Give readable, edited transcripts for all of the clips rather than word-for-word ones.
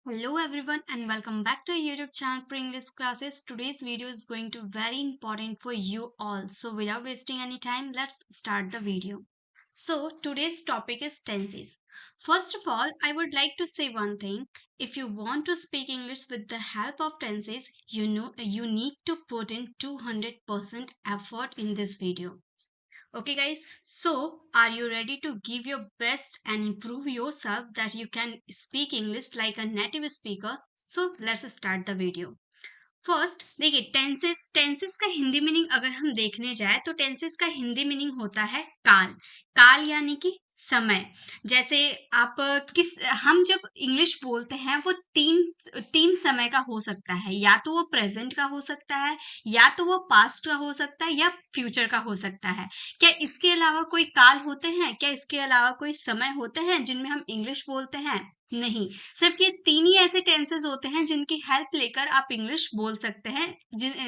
Hello everyone and welcome back to our YouTube channel for English classes. Today's video is going to be very important for you all. So without wasting any time, let's start the video. So today's topic is tenses. First of all, I would like to say one thing. If you want to speak English with the help of tenses, you need to put in 200% effort in this video. Okay, guys, so are you ready to give your best and improve yourself that you can speak English like a native speaker? So let's start the video. First देखिए tenses का Hindi meaning अगर हम देखने जाए तो tenses का Hindi meaning होता है काल। काल यानी कि समय। जैसे आप हम जब इंग्लिश बोलते हैं वो तीन समय का हो सकता है, या तो वो प्रेजेंट का हो सकता है, या तो वो पास्ट का हो सकता है, या फ्यूचर का हो सकता है। क्या इसके अलावा कोई काल होते हैं? क्या इसके अलावा कोई समय होते हैं जिनमें हम इंग्लिश बोलते हैं? नहीं, सिर्फ ये तीन ही ऐसे टेंसेस होते हैं जिनकी हेल्प लेकर आप इंग्लिश बोल सकते हैं।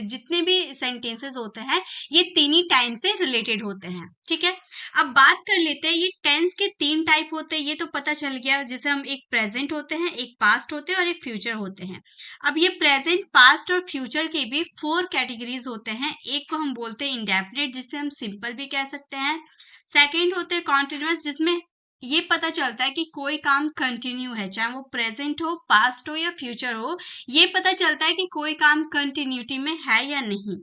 जितने भी सेंटेंसेस होते हैं ये तीन ही टाइम से रिलेटेड होते हैं। ठीक है, अब बात कर लेते हैं। ये टेंस के तीन टाइप होते हैं, ये तो पता चल गया। जैसे हम एक प्रेजेंट होते हैं, एक पास्ट होते हैं और एक फ्यूचर होते हैं। अब ये प्रेजेंट, पास्ट और फ्यूचर के भी 4 कैटेगरीज होते हैं। एक को हम बोलते हैं इंडेफिनिट, जिसे हम सिंपल भी कह सकते हैं। सेकेंड होते हैं कॉन्टिन्यूअस, जिसमें ये पता चलता है कि कोई काम कंटिन्यू है, चाहे वो प्रेजेंट हो, पास्ट हो या फ्यूचर हो। ये पता चलता है कि कोई काम कंटिन्यूटी में है या नहीं।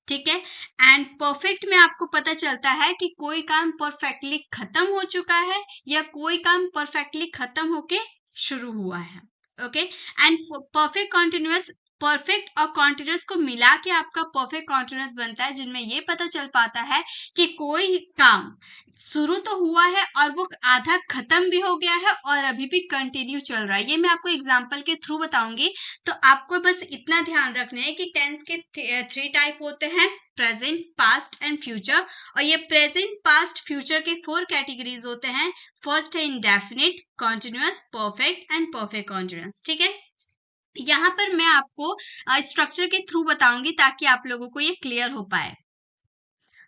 ठीक है, एंड परफेक्ट में आपको पता चलता है कि कोई काम परफेक्टली खत्म हो चुका है या कोई काम परफेक्टली खत्म होके शुरू हुआ है। Okay, and perfect continuous, perfect और कॉन्टिन्यूअस को मिला के आपका परफेक्ट कॉन्टिन्यूअस बनता है, जिनमें ये पता चल पाता है कि कोई काम शुरू तो हुआ है और वो आधा खत्म भी हो गया है और अभी भी कंटिन्यू चल रहा है। ये मैं आपको एग्जांपल के थ्रू बताऊंगी। तो आपको बस इतना ध्यान रखना है कि टेंस के 3 टाइप होते हैं, प्रेजेंट, पास्ट एंड फ्यूचर। और ये प्रेजेंट, पास्ट, फ्यूचर के 4 कैटेगरीज होते हैं। फर्स्ट है indefinite, continuous, perfect and perfect continuous. ठीक है, यहाँ पर मैं आपको स्ट्रक्चर के थ्रू बताऊंगी ताकि आप लोगों को ये क्लियर हो पाए।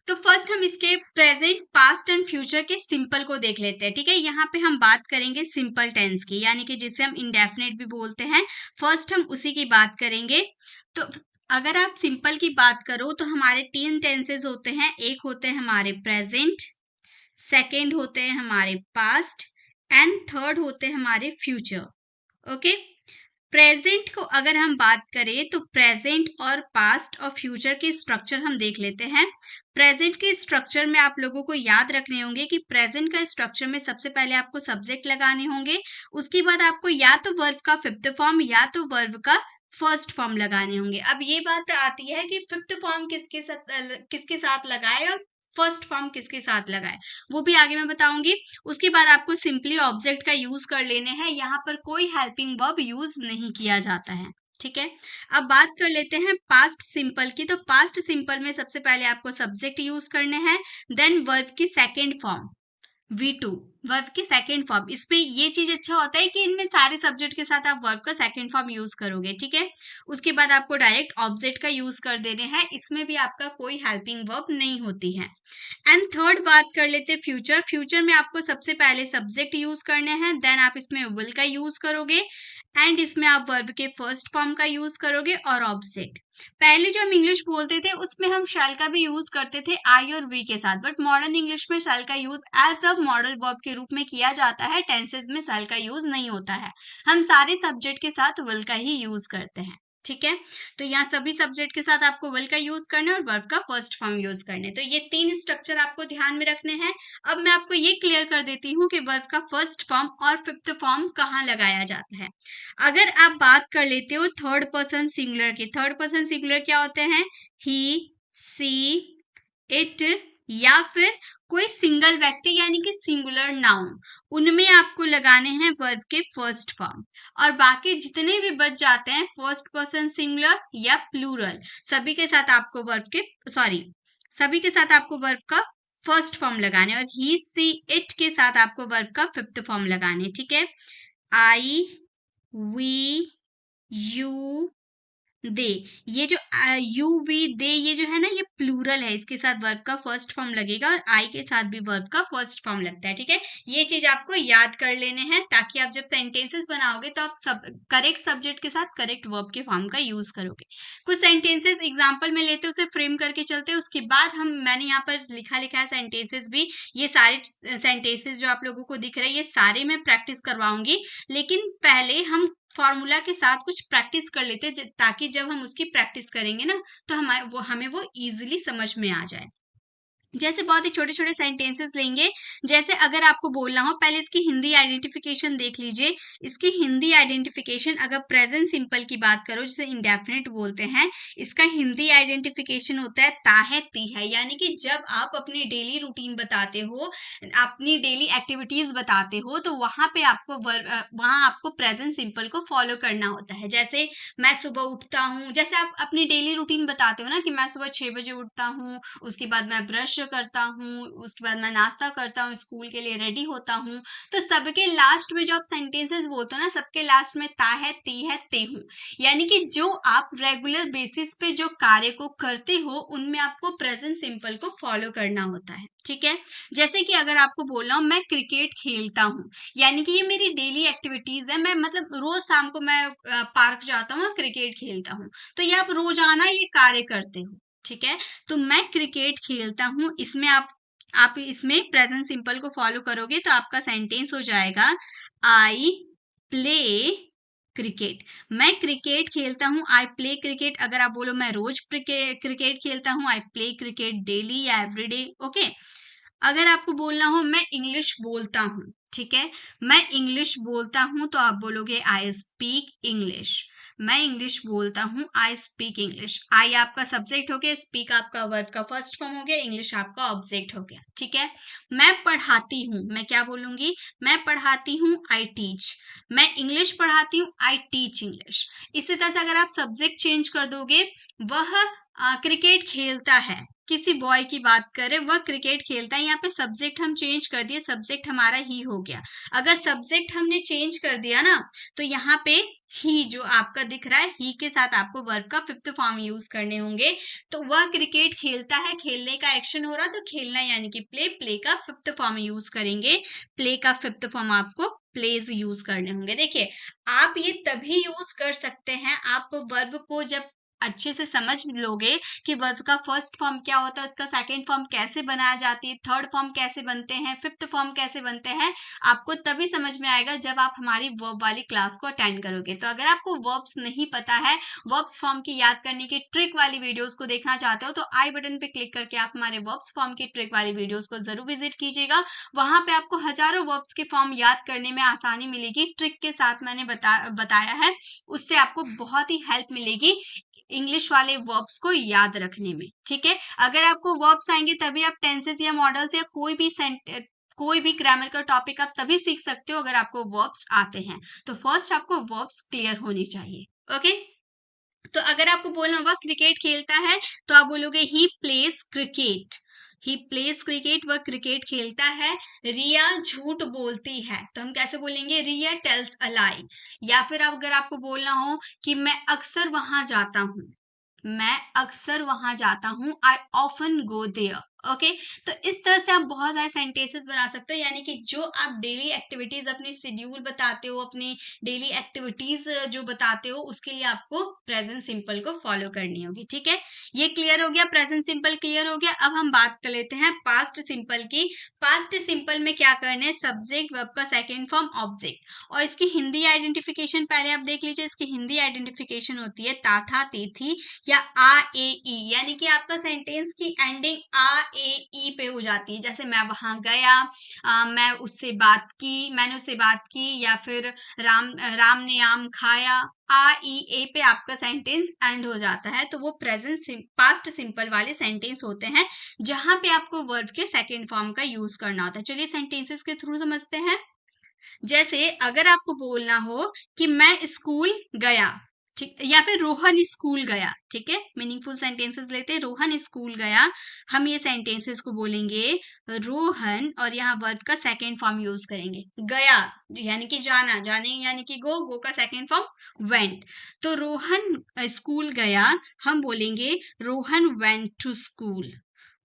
तो फर्स्ट हम इसके प्रेजेंट, पास्ट एंड फ्यूचर के सिंपल को देख लेते हैं। ठीक है, यहाँ पे हम बात करेंगे सिंपल टेंस की, यानी कि जिसे हम इंडेफिनिट भी बोलते हैं। फर्स्ट हम उसी की बात करेंगे। तो अगर आप सिंपल की बात करो तो हमारे 3 टेंसेस होते हैं। एक होते हैं हमारे प्रेजेंट, सेकेंड होते हैं हमारे पास्ट एंड थर्ड होते हैं हमारे फ्यूचर। ओके, प्रेजेंट को अगर हम बात करें तो प्रेजेंट और पास्ट और फ्यूचर के स्ट्रक्चर हम देख लेते हैं। प्रेजेंट के स्ट्रक्चर में आप लोगों को याद रखने होंगे कि प्रेजेंट का स्ट्रक्चर में सबसे पहले आपको सब्जेक्ट लगाने होंगे। उसके बाद आपको या तो वर्ब का 5th फॉर्म या तो वर्ब का फर्स्ट फॉर्म लगाने होंगे। अब ये बात आती है कि 5th फॉर्म किसके साथ लगाए और फर्स्ट फॉर्म किसके साथ लगाए, वो भी आगे मैं बताऊंगी। उसके बाद आपको सिंपली ऑब्जेक्ट का यूज कर लेने हैं। यहाँ पर कोई हेल्पिंग वर्ब यूज नहीं किया जाता है। ठीक है, अब बात कर लेते हैं पास्ट सिंपल की। तो पास्ट सिंपल में सबसे पहले आपको सब्जेक्ट यूज करने हैं, देन वर्ब की सेकेंड फॉर्म V2, वर्ब की सेकेंड फॉर्म। इसमें ये चीज अच्छा होता है कि इनमें सारे सब्जेक्ट के साथ आप वर्ब का सेकेंड फॉर्म यूज करोगे। ठीक है, उसके बाद आपको डायरेक्ट ऑब्जेक्ट का यूज कर देने हैं। इसमें भी आपका कोई हेल्पिंग वर्ब नहीं होती है। एंड थर्ड बात कर लेते हैं फ्यूचर। फ्यूचर में आपको सबसे पहले सब्जेक्ट यूज करने हैं, देन आप इसमें विल का यूज करोगे एंड इसमें आप वर्ब के फर्स्ट फॉर्म का यूज करोगे और ऑब्जेक्ट। पहले जो हम इंग्लिश बोलते थे उसमें हम शैल का भी यूज करते थे आई और वी के साथ, बट मॉडर्न इंग्लिश में शैल का use as a modal verb के रूप में किया जाता है। टेंसेस में शैल का यूज नहीं होता है। हम सारे सब्जेक्ट के साथ विल का ही यूज करते हैं। ठीक है, तो यहाँ सभी सब्जेक्ट के साथ आपको विल का यूज करना है और वर्ब का फर्स्ट फॉर्म यूज करना है। तो ये 3 स्ट्रक्चर आपको ध्यान में रखने हैं। अब मैं आपको ये क्लियर कर देती हूँ कि वर्ब का फर्स्ट फॉर्म और 5th फॉर्म कहाँ लगाया जाता है। अगर आप बात कर लेते हो थर्ड पर्सन सिंगुलर की, थर्ड पर्सन सिंगुलर क्या होते हैं? ही, सी, इट, या फिर कोई सिंगल व्यक्ति यानी कि सिंगुलर नाउन, उनमें आपको लगाने हैं वर्ब के फर्स्ट फॉर्म। और बाकी जितने भी बच जाते हैं फर्स्ट पर्सन सिंगुलर या प्लूरल, सभी के साथ आपको वर्ब का फर्स्ट फॉर्म लगाने, और ही, सी, इट के साथ आपको वर्ब का 5th फॉर्म लगाने। ठीक है, आई, वी, यू, दे, ये जो यू वी दे, ये जो है ना, ये प्लूरल है, इसके साथ वर्ब का फर्स्ट फॉर्म लगेगा और आई के साथ भी वर्ब का फर्स्ट फॉर्म लगता है। ठीक है, ये चीज आपको याद कर लेने हैं ताकि आप जब सेंटेंसेस बनाओगे तो आप सब करेक्ट सब्जेक्ट के साथ करेक्ट वर्ब के फॉर्म का यूज करोगे। कुछ सेंटेंसेस एग्जाम्पल में लेते उसे फ्रेम करके चलते, उसके बाद मैंने यहाँ पर लिखा है सेंटेंसेस भी। ये सारे सेंटेंसेस जो आप लोगों को दिख रहे हैं, ये सारे मैं प्रैक्टिस करवाऊंगी, लेकिन पहले हम फॉर्मूला के साथ कुछ प्रैक्टिस कर लेते हैं, ताकि जब हम उसकी प्रैक्टिस करेंगे ना तो हमें वो इजीली समझ में आ जाए। जैसे बहुत ही छोटे छोटे सेंटेंसेस लेंगे, जैसे अगर आपको बोलना हो, पहले इसकी हिंदी आइडेंटिफिकेशन देख लीजिए। इसकी हिंदी आइडेंटिफिकेशन, अगर प्रेजेंट सिंपल की बात करो जिसे इंडेफिनिट बोलते हैं, इसका हिंदी आइडेंटिफिकेशन होता है ता है ती है। यानी कि जब आप अपनी डेली रूटीन बताते हो, अपनी डेली एक्टिविटीज बताते हो, तो वहां आपको प्रेजेंट सिंपल को फॉलो करना होता है। जैसे मैं सुबह उठता हूँ, जैसे आप अपनी डेली रूटीन बताते हो ना कि मैं सुबह 6 बजे उठता हूँ, उसके बाद मैं ब्रश करता हूँ, उसके बाद मैं नाश्ता करता हूँ, स्कूल के लिए रेडी होता हूँ। तो सबके लास्ट में जो आप सेंटेंसेस बोलते हो ना, सबके लास्ट में ता है ती है ते हूँ। यानी कि जो आप रेगुलर बेसिस पे जो कार्य को करते हो, उनमें आपको प्रेजेंट सिंपल को फॉलो करना होता है। ठीक है, जैसे कि अगर आपको बोलना हो मैं क्रिकेट खेलता हूँ, यानी कि ये मेरी डेली एक्टिविटीज है। मैं मतलब रोज शाम को मैं पार्क जाता हूँ, क्रिकेट खेलता हूँ। तो ये आप रोजाना ये कार्य करते हो। ठीक है, तो मैं क्रिकेट खेलता हूँ, इसमें आप इसमें प्रेजेंट सिंपल को फॉलो करोगे तो आपका सेंटेंस हो जाएगा आई प्ले क्रिकेट। मैं क्रिकेट खेलता हूँ, आई प्ले क्रिकेट। अगर आप बोलो मैं रोज क्रिकेट खेलता हूँ, आई प्ले क्रिकेट डेली या एवरीडे। ओके, अगर आपको बोलना हो मैं इंग्लिश बोलता हूँ, ठीक है, मैं इंग्लिश बोलता हूँ, तो आप बोलोगे आई स्पीक इंग्लिश। मैं इंग्लिश बोलता हूँ, आई स्पीक इंग्लिश। आई आपका सब्जेक्ट हो गया, स्पीक आपका वर्ब का फर्स्ट फॉर्म हो गया, इंग्लिश आपका ऑब्जेक्ट हो गया। ठीक है, मैं पढ़ाती हूँ, मैं क्या बोलूंगी, मैं पढ़ाती हूँ, आई टीच। मैं इंग्लिश पढ़ाती हूँ, आई टीच इंग्लिश। इसी तरह से अगर आप सब्जेक्ट चेंज कर दोगे, वह क्रिकेट खेलता है, किसी बॉय की बात करें, वह क्रिकेट खेलता है, यहाँ पे सब्जेक्ट हम चेंज कर दिए, सब्जेक्ट हमारा ही हो गया। अगर सब्जेक्ट हमने चेंज कर दिया ना, तो यहाँ पे ही जो आपका दिख रहा है, ही के साथ आपको वर्ब का फिफ्थ फॉर्म यूज करने होंगे। तो वह क्रिकेट खेलता है, खेलने का एक्शन हो रहा, तो खेलना यानी कि प्ले, प्ले का फिफ्थ फॉर्म यूज करेंगे। प्ले का फिफ्थ फॉर्म आपको प्लेज यूज करने होंगे। देखिए, आप ये तभी यूज कर सकते हैं, आप वर्ब को जब अच्छे से समझ लोगे कि वर्ब का फर्स्ट फॉर्म क्या होता है, उसका सेकंड फॉर्म कैसे बनाया जाती है, थर्ड फॉर्म कैसे बनते हैं, फिफ्थ फॉर्म कैसे बनते हैं, आपको तभी समझ में आएगा जब आप हमारी वर्ब वाली क्लास को अटेंड करोगे। तो अगर आपको वर्ब्स नहीं पता है, वर्ब्स फॉर्म की याद करने की ट्रिक वाली वीडियोस को देखना चाहते हो, तो आई बटन पे क्लिक करके आप हमारे वर्ब्स फॉर्म की ट्रिक वाली वीडियोस को जरूर विजिट कीजिएगा। वहां पे आपको हजारों वर्ब्स के फॉर्म याद करने में आसानी मिलेगी, ट्रिक के साथ मैंने बताया है, उससे आपको बहुत ही हेल्प मिलेगी इंग्लिश वाले वर्ब्स को याद रखने में। ठीक है, अगर आपको वर्ब्स आएंगे तभी आप टेंसेस या मॉडल्स या कोई भी ग्रामर का टॉपिक आप तभी सीख सकते हो अगर आपको वर्ब्स आते हैं। तो फर्स्ट आपको वर्ब्स क्लियर होनी चाहिए। ओके, तो अगर आपको बोलना होगा क्रिकेट खेलता है, तो आप बोलोगे he plays cricket. He plays cricket, वह क्रिकेट खेलता है। रिया झूठ बोलती है, तो हम कैसे बोलेंगे, रिया टेल्स अ लाई। या फिर अगर आपको बोलना हो कि मैं अक्सर वहां जाता हूँ, मैं अक्सर वहां जाता हूँ, I often go there. Okay, तो इस तरह से आप बहुत सारे सेंटेंसेस बना सकते हो, यानी कि जो आप डेली एक्टिविटीज अपनी शेड्यूल बताते हो, अपनी डेली एक्टिविटीज जो बताते हो, उसके लिए आपको प्रेजेंट सिंपल को फॉलो करनी होगी। ठीक है, ये क्लियर हो गया, प्रेजेंट सिंपल क्लियर हो गया। अब हम बात कर लेते हैं पास्ट सिंपल की। पास्ट सिंपल में क्या करना है, सब्जेक्ट वर्ब का सेकेंड फॉर्म ऑब्जेक्ट, और इसकी हिंदी आइडेंटिफिकेशन पहले आप देख लीजिए। इसकी हिंदी आइडेंटिफिकेशन होती है ता था ते थी या आ ए ई, यानी कि आपका सेंटेंस की एंडिंग आ ए ई पे हो जाती है। जैसे मैं वहां गया, मैंने उससे बात की, या फिर राम ने आम खाया, आ ई ए पे आपका सेंटेंस एंड हो जाता है। तो वो प्रेजेंट पास्ट सिंपल वाले सेंटेंस होते हैं, जहां पे आपको वर्ब के सेकेंड फॉर्म का यूज करना होता है। चलिए सेंटेंसेस के थ्रू समझते हैं। जैसे अगर आपको बोलना हो कि मैं स्कूल गया, ठीक, या फिर रोहन स्कूल गया। ठीक है, मीनिंगफुल सेंटेंसेस लेते हैं। रोहन स्कूल गया, हम ये सेंटेंसेस को बोलेंगे रोहन, और यहाँ वर्ब का सेकेंड फॉर्म यूज करेंगे। गया यानी कि जाना, जाने यानी कि गो का सेकेंड फॉर्म वेंट। तो रोहन स्कूल गया, हम बोलेंगे Rohan went to school.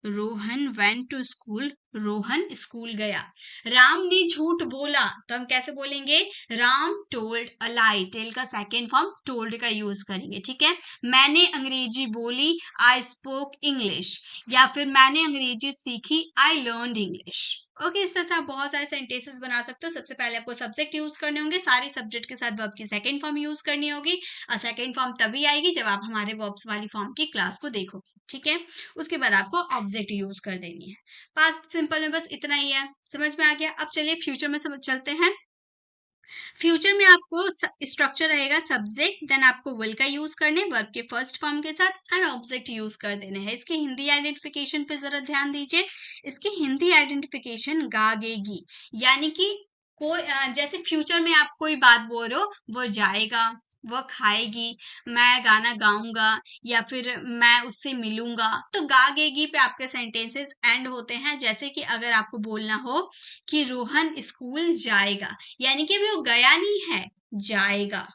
Rohan went to school, Rohan school गया। राम ने झूठ बोला, तो हम कैसे बोलेंगे? Ram told a lie. Tell का सेकेंड फॉर्म टोल्ड का यूज करेंगे। ठीक है, मैंने अंग्रेजी बोली, आई स्पोक इंग्लिश, या फिर मैंने अंग्रेजी सीखी, आई लर्नड इंग्लिश। ओके, इस तरह से आप बहुत सारे सेंटेंसेस बना सकते हो। सबसे पहले आपको सब्जेक्ट यूज करने होंगे, सारे सब्जेक्ट के साथ वर्ब की सेकंड फॉर्म यूज करनी होगी, और सेकंड फॉर्म तभी आएगी जब आप हमारे वर्ब्स वाली फॉर्म की क्लास को देखोगे। ठीक है, उसके बाद आपको ऑब्जेक्ट यूज कर देनी है। पास्ट सिंपल में बस इतना ही है, समझ में आ गया। अब चलिए फ्यूचर में चलते हैं। फ्यूचर में आपको स्ट्रक्चर रहेगा सब्जेक्ट, देन आपको विल का यूज करने वर्ब के फर्स्ट फॉर्म के साथ, एंड ऑब्जेक्ट यूज कर देने हैं। इसके हिंदी आइडेंटिफिकेशन पे जरा ध्यान दीजिए। इसकी हिंदी आइडेंटिफिकेशन गागेगी, यानी कि कोई जैसे फ्यूचर में आप कोई बात बोल रहे हो, वो जाएगा, वो खाएगी, मैं गाना गाऊंगा, या फिर मैं उससे मिलूंगा, तो गागेगी पे आपके सेंटेंसेस एंड होते हैं। जैसे कि अगर आपको बोलना हो कि रोहन स्कूल जाएगा, यानी कि वो गया नहीं है, जाएगा।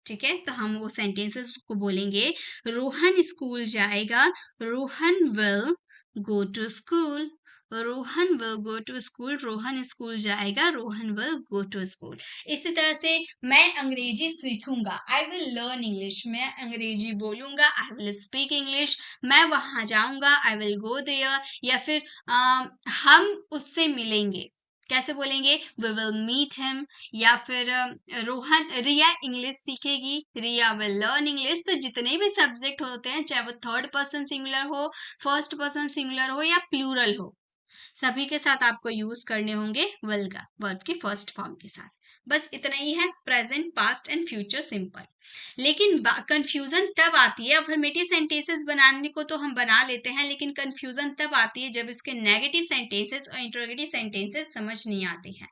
ठीक है, तो हम वो सेंटेंसेस को बोलेंगे रोहन स्कूल जाएगा, Rohan will go to school. Rohan will go to school, Rohan school जाएगा, Rohan will go to school. इसी तरह से मैं अंग्रेजी सीखूंगा, आई विल लर्न इंग्लिश। मैं अंग्रेजी बोलूंगा, आई विल स्पीक इंग्लिश। मैं वहां जाऊंगा, आई विल गो देयर। या फिर हम उससे मिलेंगे, कैसे बोलेंगे? We will meet him. या फिर रिया इंग्लिश सीखेगी, रिया विल लर्न इंग्लिश। तो जितने भी सब्जेक्ट होते हैं, चाहे वो थर्ड पर्सन सिंगुलर हो, फर्स्ट पर्सन सिंगुलर हो, या प्लूरल हो, सभी के साथ आपको यूज करने होंगे विल का वर्ब की फर्स्ट फॉर्म के साथ। बस इतना ही है, present, past and future simple. लेकिन कंफ्यूजन तब आती है, अफर्मेटिव सेंटेंसेस बनाने को तो हम बना लेते हैं, लेकिन कंफ्यूजन तब आती है जब इसके नेगेटिव सेंटेंसेस और इंटरोगेटिव सेंटेंसेस समझ नहीं आते हैं।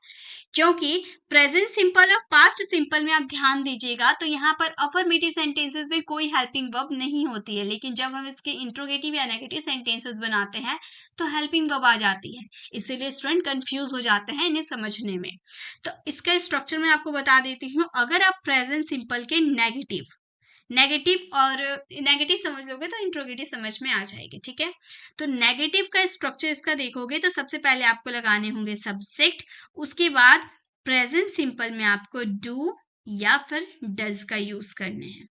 क्योंकि प्रेजेंट सिंपल और पास्ट सिंपल में आप ध्यान दीजिएगा, तो यहाँ पर अफर्मेटिव सेंटेंसेस में कोई हेल्पिंग वर्ब नहीं होती है, लेकिन जब हम इसके इंट्रोगेटिव या नेगेटिव सेंटेंसेस बनाते हैं तो हेल्पिंग वर्ब आ जाती है। इसीलिए स्टूडेंट कंफ्यूज हो जाते हैं इन्हें समझने में। तो इसका स्ट्रक्चर मैं आपको बता देती हूँ। अगर आप प्रेजेंट सिंपल के नेगेटिव समझ लोगे तो इंट्रोगेटिव समझ में आ जाएगी। ठीक है, तो नेगेटिव का स्ट्रक्चर इसका देखोगे तो सबसे पहले आपको लगाने होंगे सब्जेक्ट, उसके बाद प्रेजेंट सिंपल में आपको डू या फिर डज का यूज करने हैं।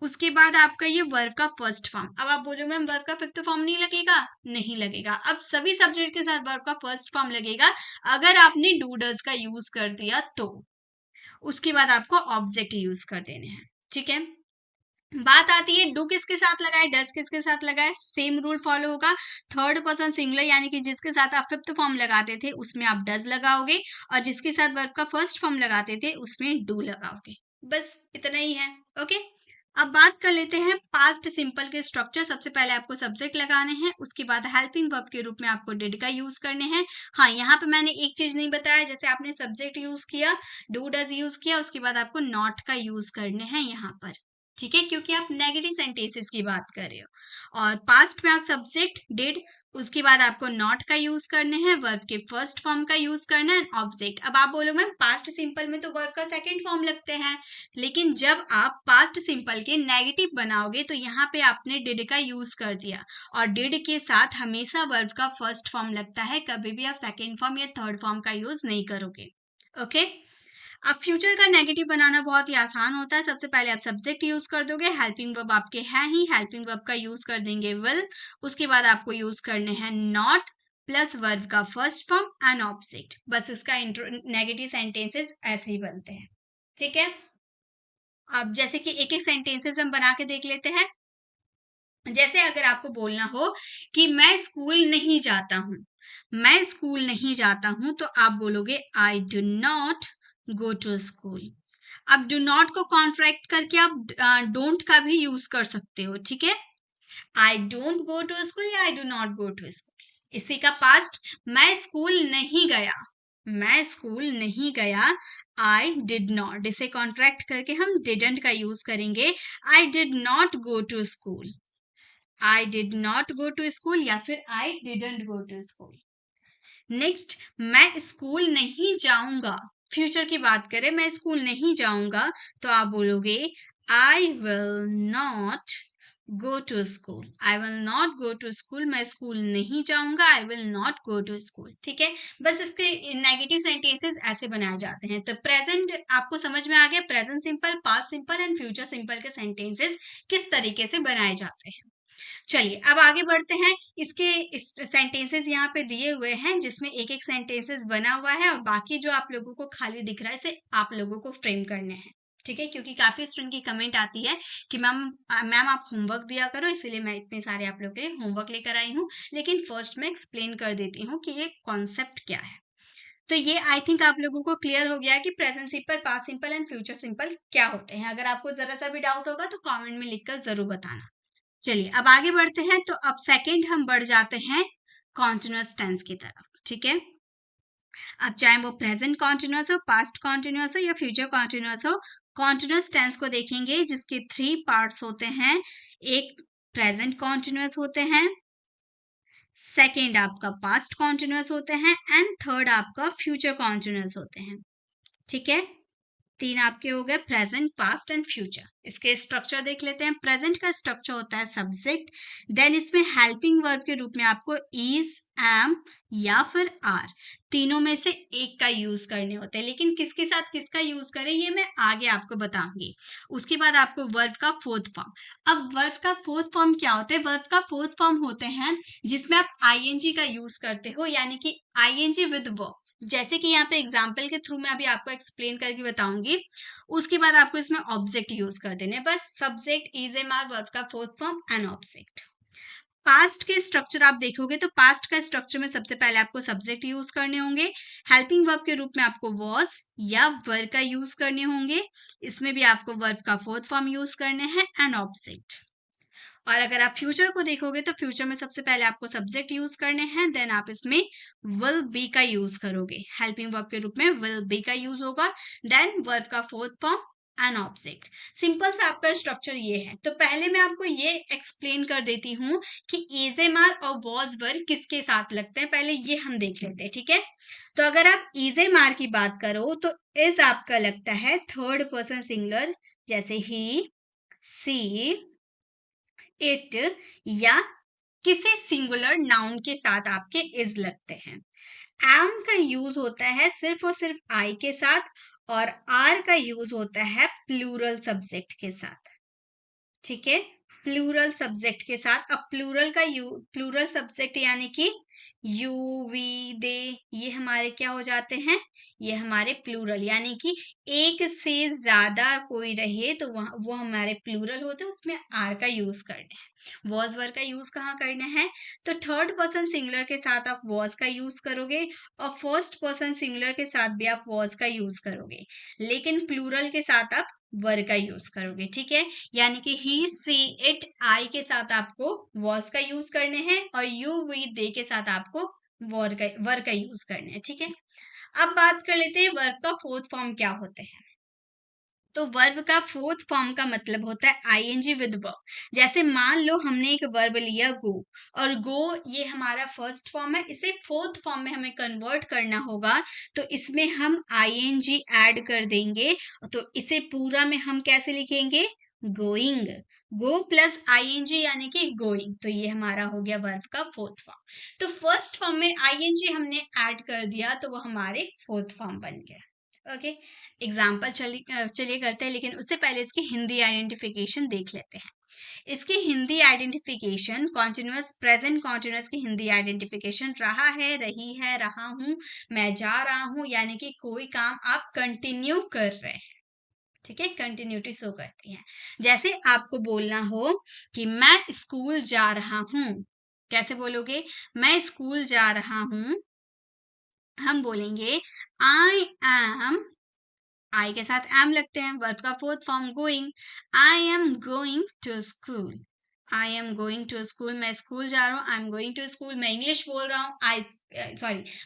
उसके बाद आपका ये वर्ब का फर्स्ट फॉर्म। अब आप बोलो मैम वर्ब का फिफ्थ फॉर्म नहीं लगेगा? नहीं लगेगा। अब सभी सब्जेक्ट के साथ वर्ब का फर्स्ट फॉर्म लगेगा अगर आपने डू डज का यूज कर दिया तो। उसके बाद आपको ऑब्जेक्ट यूज कर देने हैं। ठीक है, बात आती है डू किसके साथ लगाए, डज किसके साथ लगाए। सेम रूल फॉलो होगा। थर्ड पर्सन सिंगुलर यानी कि जिसके साथ आप फिफ्थ फॉर्म लगाते थे उसमें आप डज लगाओगे, और जिसके साथ वर्ब का फर्स्ट फॉर्म लगाते थे उसमें डू लगाओगे। बस इतना ही है। ओके, अब बात कर लेते हैं पास्ट सिंपल के स्ट्रक्चर। सबसे पहले आपको सब्जेक्ट लगाने हैं, उसके बाद हेल्पिंग वर्ब के रूप में आपको डिड का यूज करने हैं। हाँ, यहाँ पे मैंने एक चीज नहीं बताया, जैसे आपने सब्जेक्ट यूज किया, डू डज यूज किया, उसके बाद आपको नॉट का यूज करने हैं यहाँ पर। ठीक है, क्योंकि आप नेगेटिव सेंटेंसेस की बात कर रहे हो। और पास्ट में आप सब्जेक्ट डिड, उसके बाद आपको नॉट का यूज करने हैं, वर्ब के फर्स्ट फॉर्म का यूज करना है, ऑब्जेक्ट। अब आप बोलो मैम पास्ट सिंपल में तो वर्ब का सेकंड फॉर्म लगते हैं, लेकिन जब आप पास्ट सिंपल के नेगेटिव बनाओगे तो यहाँ पे आपने डिड का यूज कर दिया, और डिड के साथ हमेशा वर्ब का फर्स्ट फॉर्म लगता है, कभी भी आप सेकेंड फॉर्म या थर्ड फॉर्म का यूज नहीं करोगे। ओके, अब फ्यूचर का नेगेटिव बनाना बहुत ही आसान होता है। सबसे पहले आप सब्जेक्ट यूज कर दोगे, हेल्पिंग वर्ब आपके हैं ही, हेल्पिंग वर्ब का यूज कर देंगे विल। उसके बाद आपको यूज करने हैं नॉट प्लस वर्ब का फर्स्ट फॉर्म एंड ऑब्जेक्ट। बस इसका नेगेटिव सेंटेंसेस ऐसे ही बनते हैं। ठीक है, अब जैसे कि एक एक सेंटेंसेस हम बना के देख लेते हैं। जैसे अगर आपको बोलना हो कि मैं स्कूल नहीं जाता हूं, मैं स्कूल नहीं जाता हूं, तो आप बोलोगे I do not go to school. अब डू नॉट को कॉन्ट्रैक्ट करके आप डोंट का भी यूज कर सकते हो। ठीक है, I don't go to school या I do not go to school. इसी का पास्ट, मैं स्कूल नहीं गया, मैं स्कूल नहीं गया, आई डिड नॉट, इसे कॉन्ट्रैक्ट करके हम डिडंट का यूज करेंगे, I did not go to school, I did not go to school या फिर I didn't go to school. Next, मैं स्कूल नहीं जाऊंगा, फ्यूचर की बात करें, मैं स्कूल नहीं जाऊंगा, तो आप बोलोगे I will not go to school, I will not go to school, मैं स्कूल नहीं जाऊंगा, I will not go to school. ठीक है, बस इसके नेगेटिव सेंटेंसेस ऐसे बनाए जाते हैं। तो प्रेजेंट आपको समझ में आ गया, present simple, past simple and future simple के सेंटेंसेस किस तरीके से बनाए जाते हैं। चलिए अब आगे बढ़ते हैं। इसके सेंटेंसेस यहाँ पे दिए हुए हैं जिसमें एक एक सेंटेंसेस बना हुआ है और बाकी जो आप लोगों को खाली दिख रहा है इसे आप लोगों को फ्रेम करने हैं। ठीक है, क्योंकि काफी स्टूडेंट की कमेंट आती है कि मैम आप होमवर्क दिया करो, इसीलिए मैं इतने सारे आप लोगों के लिए होमवर्क लेकर आई हूँ। लेकिन फर्स्ट मैं एक्सप्लेन कर देती हूँ कि ये कॉन्सेप्ट क्या है। तो ये आई थिंक आप लोगों को क्लियर हो गया है कि present simple, past simple and future simple क्या होते हैं। अगर आपको जरा सा भी डाउट होगा तो कमेंट में लिखकर जरूर बताना। चलिए अब आगे बढ़ते हैं। तो अब सेकंड हम बढ़ जाते हैं कॉन्टिन्यूअस टेंस की तरफ। ठीक है, अब चाहे वो प्रेजेंट कॉन्टिन्यूअस हो, पास्ट कॉन्टिन्यूअस हो या फ्यूचर कॉन्टिन्यूअस हो, कॉन्टिन्यूअस टेंस को देखेंगे जिसके 3 पार्ट्स होते हैं। एक प्रेजेंट कॉन्टिन्यूअस होते हैं, सेकेंड आपका पास्ट कॉन्टिन्यूअस होते हैं एंड थर्ड आपका फ्यूचर कॉन्टिन्यूअस होते हैं। ठीक है, 3 आपके हो गए प्रेजेंट, पास्ट एंड फ्यूचर। इसके स्ट्रक्चर देख लेते हैं। प्रेजेंट का स्ट्रक्चर होता है सब्जेक्ट, देन इसमें हेल्पिंग वर्ब के रूप में आपको इज, एम या फिर आर, तीनों में से एक का यूज करने होते हैं। लेकिन किसके साथ किसका यूज करें ये मैं आगे आपको बताऊंगी। उसके बाद आपको वर्ब का फोर्थ फॉर्म। अब वर्ब का फोर्थ फॉर्म क्या होता है? वर्ब का फोर्थ फॉर्म होते हैं जिसमें आप आईएनजी का यूज करते हो, यानी कि आईएनजी विद वर्ब। जैसे कि यहाँ पे एग्जाम्पल के थ्रू मैं अभी आपको एक्सप्लेन करके बताऊंगी। उसके बाद आपको इसमें ऑब्जेक्ट यूज कर देने, बस subject, is, am, are, verb का fourth form and object. Past के स्ट्रक्चर आप देखोगे तो पास्ट का स्ट्रक्चर में सबसे पहले आपको सब्जेक्ट यूज करने होंगे, हेल्पिंग वर्ब के रूप में आपको वॉज या वर का यूज करने होंगे, इसमें भी आपको वर्ब का फोर्थ फॉर्म यूज करने हैं एंड ऑब्जेक्ट। और अगर आप फ्यूचर को देखोगे तो फ्यूचर में सबसे पहले आपको सब्जेक्ट यूज करने हैं, देन आप इसमें विल बी का यूज करोगे, हेल्पिंग वर्ब के रूप में विल बी का यूज होगा, देन वर्ब का fourth form an object. Simple सा आपका स्ट्रक्चर ये है। तो पहले मैं आपको ये एक्सप्लेन कर देती हूँ कि इज, एम, आर और वॉज, वर किसके साथ लगते हैं, पहले ये हम देख लेते हैं। ठीक है, तो अगर आप इज, एम, आर की बात करो तो इज आपका लगता है थर्ड पर्सन सिंगुलर, जैसे ही, सी, इट या किसी सिंगुलर नाउन के साथ आपके इज लगते हैं। एम का यूज होता है सिर्फ और सिर्फ आई के साथ और आर का यूज होता है प्लूरल सब्जेक्ट के साथ। ठीक है, प्लूरल सब्जेक्ट के साथ। अब प्लूरल सब्जेक्ट यानी कि यू, वी, दे, ये हमारे क्या हो जाते हैं? ये हमारे प्लूरल, यानी कि एक से ज्यादा कोई रहे तो वो हमारे प्लूरल होते हैं, उसमें आर का यूज करना है। वॉज, वर का यूज कहाँ करना है? तो थर्ड पर्सन सिंगुलर के साथ आप वॉज का यूज करोगे और फर्स्ट पर्सन सिंगुलर के साथ भी आप वॉज का यूज करोगे, लेकिन प्लूरल के साथ आप वर का यूज करोगे। ठीक है, यानी कि ही, सी, इट, आई के साथ आपको वॉज का यूज करने हैं और यू, वी, दे के साथ आपको वर का यूज करने हैं। ठीक है, अब बात कर लेते हैं वर्ब का फोर्थ फॉर्म क्या होते हैं। तो वर्ब का फोर्थ फॉर्म का मतलब होता है आईएनजी विद वर्ब। जैसे मान लो हमने एक वर्ब लिया गो, और गो ये हमारा फर्स्ट फॉर्म है, इसे फोर्थ फॉर्म में हमें कन्वर्ट करना होगा, तो इसमें हम आईएनजी ऐड कर देंगे। तो इसे पूरा में हम कैसे लिखेंगे? गोइंग, गो प्लस आईएनजी यानी कि गोइंग। तो ये हमारा हो गया वर्ब का फोर्थ फॉर्म। तो फर्स्ट फॉर्म में आईएनजी हमने ऐड कर दिया तो वो हमारे फोर्थ फॉर्म बन गया। ओके, एग्जाम्पल चलिए करते हैं, लेकिन उससे पहले इसकी हिंदी आइडेंटिफिकेशन देख लेते हैं। इसकी Hindi identification continuous, present continuous की हिंदी आइडेंटिफिकेशन रहा है, रही है, रहा हूं, मैं जा रहा हूं, यानी कि कोई काम आप कंटिन्यू कर रहे हैं। ठीक है, कंटिन्यूटी शो करती है। जैसे आपको बोलना हो कि मैं स्कूल जा रहा हूं, कैसे बोलोगे? मैं स्कूल जा रहा हूं, हम बोलेंगे आई एम, आई के साथ एम लगते हैं, वर्ब का fourth form going, I am going to school, I am going to school, मैं स्कूल जा रहा हूँ। I am going to school, मैं इंग्लिश बोल रहा हूँ।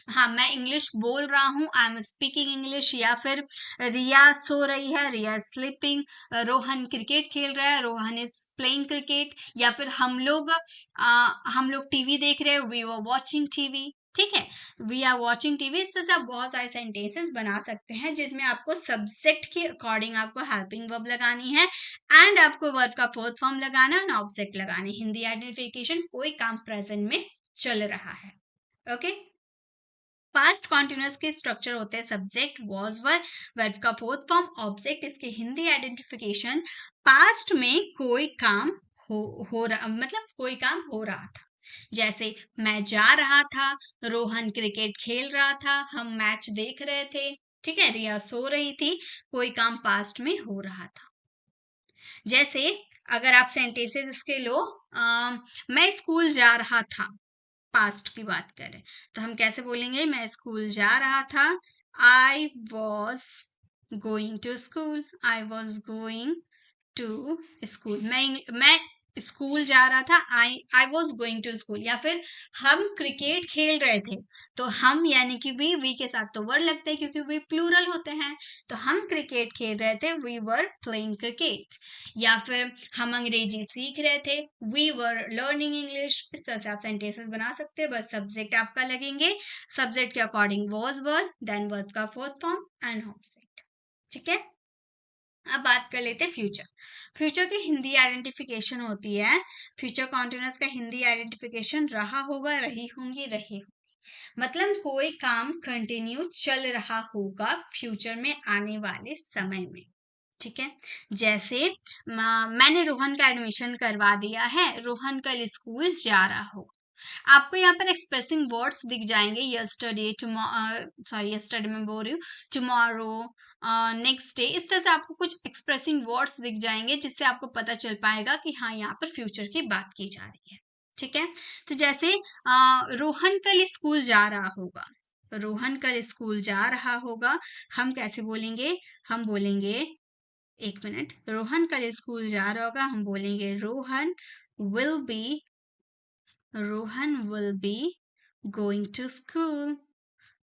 हाँ, मैं इंग्लिश बोल रहा हूँ। I am speaking English. या फिर रिया सो रही है, रिया स्लीपिंग। रोहन क्रिकेट खेल रहा है, रोहन इज प्लेइंग क्रिकेट। या फिर हम लोग टीवी देख रहे हैं, वी वर वॉचिंग टीवी। ठीक है, वी आर वॉचिंग टीवी। इस तरह से आप बहुत सारे सेंटेंसेस बना सकते हैं जिसमें आपको सब्जेक्ट के अकॉर्डिंग आपको हेल्पिंग वर्ब लगानी है एंड आपको वर्ब का फोर्थ फॉर्म लगाना है, ऑब्जेक्ट लगाने। हिंदी आइडेंटिफिकेशन, कोई काम प्रेजेंट में चल रहा है। ओके, पास्ट कॉन्टिन्यूअस के स्ट्रक्चर होते हैं सब्जेक्ट, वॉज, वर, वर्ब का फोर्थ फॉर्म, ऑब्जेक्ट। इसके हिंदी आइडेंटिफिकेशन, पास्ट में कोई काम हो रहा, मतलब कोई काम हो रहा था। जैसे मैं जा रहा था, रोहन क्रिकेट खेल रहा था, हम मैच देख रहे थे। ठीक है, रिया सो रही थी, कोई काम पास्ट में हो रहा था। जैसे अगर आप सेंटेंसेस इसके लो, मैं स्कूल जा रहा था, पास्ट की बात करें तो हम कैसे बोलेंगे? मैं स्कूल जा रहा था, I was going to school, I was going to school. मैं स्कूल जा रहा था, I was going to school. या फिर हम क्रिकेट खेल रहे थे, तो हम यानी कि वी के साथ तो वर लगते हैं क्योंकि वी प्लूरल होते हैं। तो हम क्रिकेट खेल रहे थे, वी वर प्लेइंग क्रिकेट। या फिर हम अंग्रेजी सीख रहे थे, वी वर लर्निंग इंग्लिश। इस तरह से आप सेंटेंसेस बना सकते हैं, बस सब्जेक्ट आपका लगेंगे, सब्जेक्ट के according was, were, then verb का फोर्थ फॉर्म एंड ऑब्जेक्ट। ठीक है, अब बात कर लेते हैं फ्यूचर। फ्यूचर की हिंदी आइडेंटिफिकेशन होती है, फ्यूचर कॉन्टिन्यूअस का हिंदी आइडेंटिफिकेशन रहा होगा, रही होंगी, रहे होंगे। मतलब कोई काम कंटिन्यू चल रहा होगा फ्यूचर में आने वाले समय में। ठीक है, जैसे मैंने रोहन का एडमिशन करवा दिया है, रोहन कल स्कूल जा रहा होगा। आपको यहाँ पर एक्सप्रेसिंग वर्ड्स दिख जाएंगे, यस्टरडे, यस्टरडे में बोल रही हूँ, टुमारो, नेक्स्ट डे। इस तरह से आपको कुछ एक्सप्रेसिंग वर्ड्स दिख जाएंगे जिससे आपको पता चल पाएगा कि हाँ, यहाँ पर फ्यूचर की बात की जा रही है। ठीक है, तो जैसे रोहन कल स्कूल जा रहा होगा, रोहन कल स्कूल जा रहा होगा, हम कैसे बोलेंगे? हम बोलेंगे, एक मिनट, रोहन कल स्कूल जा रहा होगा, हम बोलेंगे Rohan will be going to school,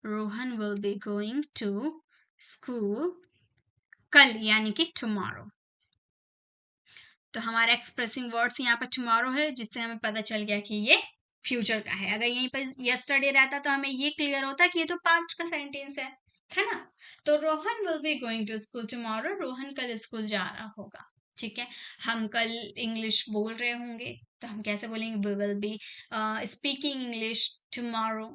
Rohan will be going to school कल, यानी कि टुमारो। तो हमारा एक्सप्रेसिंग वर्ड्स यहाँ पर टुमारो है, जिससे हमें पता चल गया कि ये फ्यूचर का है। अगर यहीं पर यस्टरडे रहता तो हमें ये क्लियर होता कि ये तो पास्ट का सेंटेंस है ना? तो Rohan will be going to school tomorrow, Rohan कल स्कूल जा रहा होगा। ठीक है, हम कल इंग्लिश बोल रहे होंगे, तो हम कैसे बोलेंगे? We will be speaking English tomorrow.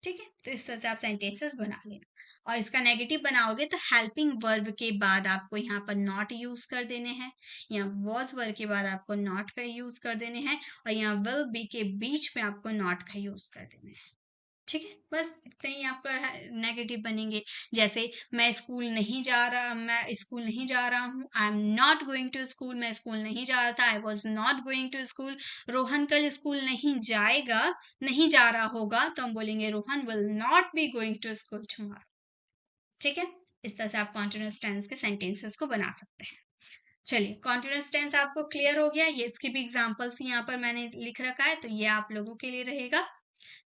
ठीक है, तो इस तरह से आप सेंटेंसेस बना लेना। और इसका नेगेटिव बनाओगे तो हेल्पिंग वर्ब के बाद आपको यहाँ पर नॉट यूज कर देने हैं, यहाँ वॉज वर्ब के बाद आपको नॉट का यूज कर देने हैं, और यहाँ विल बी के बीच में आपको नॉट का यूज कर देने हैं। ठीक है, बस इतने ही आपका नेगेटिव बनेंगे। जैसे मैं स्कूल नहीं जा रहा, मैं स्कूल नहीं जा रहा हूँ, I am not going to school, मैं स्कूल नहीं जा रहा था, I was not going to school. Rohan कल स्कूल नहीं जाएगा, नहीं जा रहा होगा, तो हम बोलेंगे Rohan will not be going to school tomorrow. ठीक है, इस तरह से आप कॉन्टिन्यूअस टेंस के सेंटेंसेस को बना सकते हैं। चलिए, कॉन्टिन्यूअस टेंस आपको क्लियर हो गया, ये इसके भी एग्जांपल्स यहाँ पर मैंने लिख रखा है, तो ये आप लोगों के लिए रहेगा।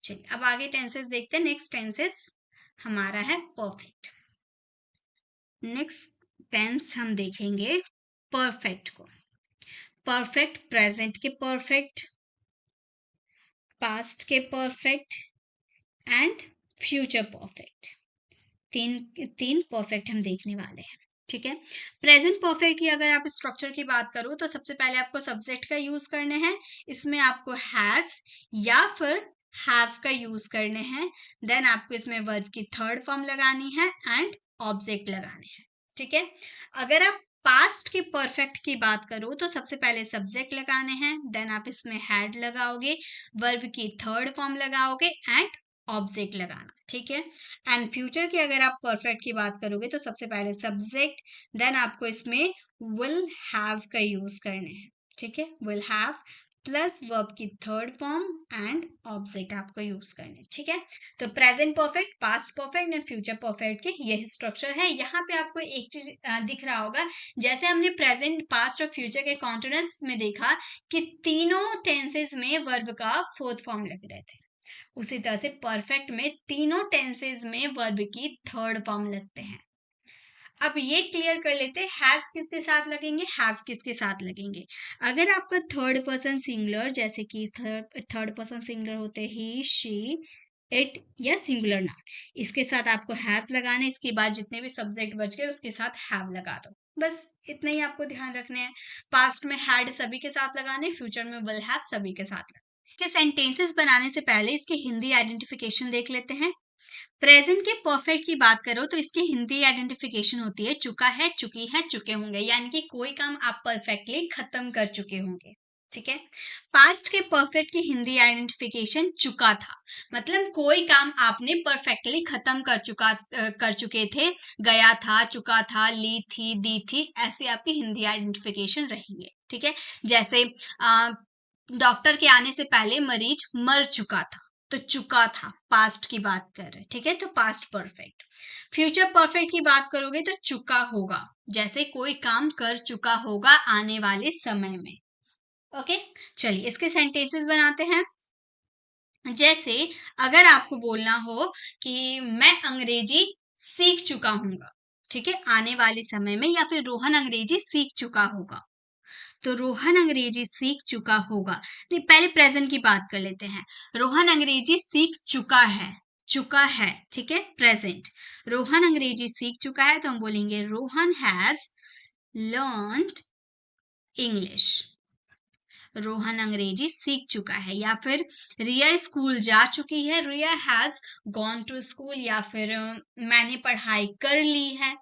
चलिए, अब आगे टेंसेस देखते हैं। नेक्स्ट टेंसेस हमारा है परफेक्ट। नेक्स्ट टेंस हम देखेंगे परफेक्ट को। परफेक्ट, प्रेजेंट के परफेक्ट, पास्ट के परफेक्ट एंड फ्यूचर परफेक्ट। तीन परफेक्ट हम देखने वाले हैं। ठीक है, प्रेजेंट परफेक्ट की अगर आप स्ट्रक्चर की बात करो तो सबसे पहले आपको सब्जेक्ट का यूज करने हैं, इसमें आपको हैज या फिर हैव का यूज करने हैं। देन आपको इसमें वर्ब की थर्ड फॉर्म लगानी है एंड ऑब्जेक्ट लगाने हैं। ठीक है, अगर आप पास्ट के परफेक्ट की बात करो तो सबसे पहले सब्जेक्ट लगाने हैं, देन आप इसमें हैड लगाओगे, वर्ब की थर्ड फॉर्म लगाओगे एंड ऑब्जेक्ट लगाना। ठीक है, एंड फ्यूचर की अगर आप परफेक्ट की बात करोगे तो सबसे पहले सब्जेक्ट, देन आपको इसमें विल हैव का यूज करने हैं। ठीक है, विल हैव, प्लस वर्ब की थर्ड फॉर्म एंड ऑब्जेक्ट आपको यूज करने, ठीक है। तो present perfect, past perfect and future perfect के यही स्ट्रक्चर है। यहाँ पे आपको एक चीज दिख रहा होगा, जैसे हमने प्रेजेंट, पास्ट और फ्यूचर के कॉन्टिन्यूअस में देखा कि तीनों टेंसेस में वर्ब का फोर्थ फॉर्म लग रहे थे, उसी तरह से परफेक्ट में तीनों टेंसेस में वर्ब की थर्ड फॉर्म लगते हैं। अब ये क्लियर कर लेते हैं, हैज किसके साथ लगेंगे, हैव किसके साथ लगेंगे। अगर आपका थर्ड पर्सन सिंगुलर, जैसे कि थर्ड पर्सन सिंगुलर होते ही, शी, इट या सिंगुलर नाउन, इसके साथ आपको हैज लगाना है। इसके बाद जितने भी सब्जेक्ट बच गए उसके साथ हैव लगा दो, बस इतना ही आपको ध्यान रखना है। पास्ट में हैड सभी के साथ लगाने, फ्यूचर में विल हैव सभी के साथ लगाने। के सेंटेंसेस बनाने से पहले इसके हिंदी आइडेंटिफिकेशन देख लेते हैं। प्रेजेंट के परफेक्ट की बात करो तो इसकी हिंदी आइडेंटिफिकेशन होती है चुका है, चुकी है, चुके होंगे, यानी कि कोई काम आप परफेक्टली खत्म कर चुके होंगे, ठीक है। पास्ट के परफेक्ट की हिंदी आइडेंटिफिकेशन चुका था, मतलब कोई काम आपने परफेक्टली खत्म कर चुके थे, गया था, चुका था, ली थी, दी थी, ऐसे आपकी हिंदी आइडेंटिफिकेशन रहेंगे, ठीक है। जैसे डॉक्टर के आने से पहले मरीज मर चुका था, तो चुका था, पास्ट की बात कर रहे हैं, ठीक है, तो पास्ट परफेक्ट। फ्यूचर परफेक्ट की बात करोगे तो चुका होगा, जैसे कोई काम कर चुका होगा आने वाले समय में। ओके, चलिए इसके सेंटेंसेस बनाते हैं। जैसे अगर आपको बोलना हो कि मैं अंग्रेजी सीख चुका हूंगा, ठीक है, आने वाले समय में, या फिर रोहन अंग्रेजी सीख चुका होगा, तो रोहन अंग्रेजी सीख चुका होगा। नहीं, पहले प्रेजेंट की बात कर लेते हैं। रोहन अंग्रेजी सीख चुका है, चुका है, ठीक है, प्रेजेंट। रोहन अंग्रेजी सीख चुका है तो हम बोलेंगे Rohan has learned English. Rohan अंग्रेजी सीख चुका है। या फिर रिया स्कूल जा चुकी है, रिया हैज गॉन टू स्कूल। या फिर मैंने पढ़ाई कर ली है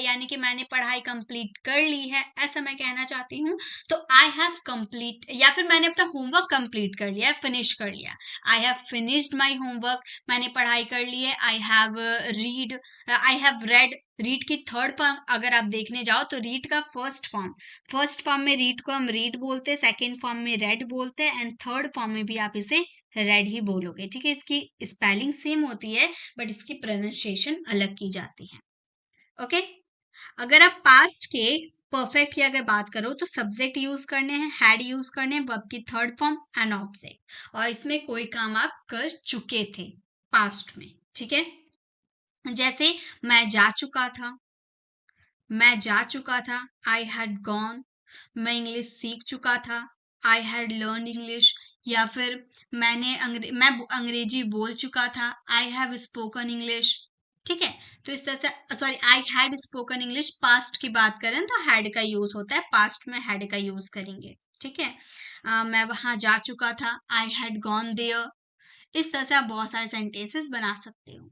यानी कि मैंने पढ़ाई कंप्लीट कर ली है, ऐसा मैं कहना चाहती हूँ। तो आई हैव कंप्लीट, या फिर मैंने अपना होमवर्क कंप्लीट कर लिया, फिनिश कर लिया, I have finished my homework, मैंने पढ़ाई कर ली है। आई हैव रेड, रीड की थर्ड फॉर्म अगर आप देखने जाओ तो रीड का फर्स्ट फॉर्म में रीड को हम रीड बोलते हैं, सेकेंड फॉर्म में रेड बोलते हैं, एंड थर्ड फॉर्म में भी आप इसे रेड ही बोलोगे, ठीक है। इसकी स्पेलिंग सेम होती है बट इसकी प्रोनाउंसिएशन अलग की जाती है। ओके, अगर आप पास्ट के परफेक्ट की अगर बात करो तो सब्जेक्ट यूज करने हैं, हैड यूज करने हैं, वर्ब की थर्ड फॉर्म एंड ऑब्जेक्ट, और इसमें कोई काम आप कर चुके थे पास्ट में, ठीक है। जैसे मैं जा चुका था, मैं जा चुका था, आई हैड गॉन। मैं इंग्लिश सीख चुका था, आई हैड लर्न इंग्लिश। या फिर मैं अंग्रेजी बोल चुका था, आई हैव स्पोकन इंग्लिश, ठीक है। तो इस तरह से, sorry, I had spoken English, past की बात करें तो हैड का यूज होता है, पास्ट में हैड का यूज करेंगे, ठीक है। मैं वहां जा चुका था, आई हैड गॉन देयर। इस तरह से आप बहुत सारे सेंटेंसेस बना सकते हो।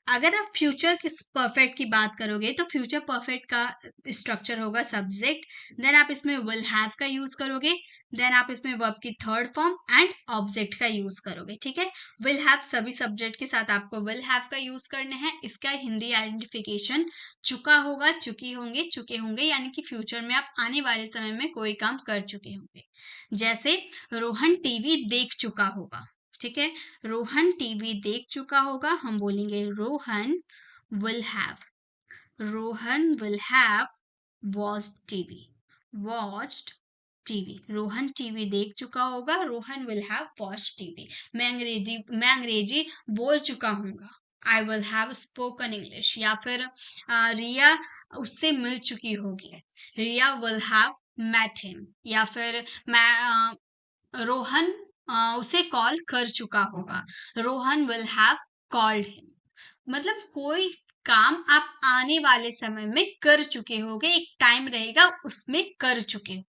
अगर आप फ्यूचर परफेक्ट की बात करोगे तो फ्यूचर परफेक्ट का स्ट्रक्चर होगा सब्जेक्ट, देन आप इसमें विल हैव का यूज करोगे, देन आप इसमें वर्ब की थर्ड फॉर्म एंड ऑब्जेक्ट का यूज करोगे, ठीक है। विल हैव सभी सब्जेक्ट के साथ आपको विल हैव का यूज करना है। इसका हिंदी आइडेंटिफिकेशन चुका होगा, चुकी होंगे, चुके होंगे, यानी कि फ्यूचर में आप आने वाले समय में कोई काम कर चुके होंगे। जैसे रोहन टीवी देख चुका होगा, ठीक है, रोहन टीवी देख चुका होगा, हम बोलेंगे Rohan will have watched TV. Rohan TV देख चुका होगा, Rohan will have watched TV. मैं अंग्रेजी बोल चुका हूँगा, I will have spoken English. या फिर रिया उससे मिल चुकी होगी, Riya will have met him. या फिर रोहन उसे कॉल कर चुका होगा, Rohan will have called him. मतलब कोई काम आप आने वाले समय में कर चुके होगे, एक टाइम रहेगा उसमें कर चुके होगे।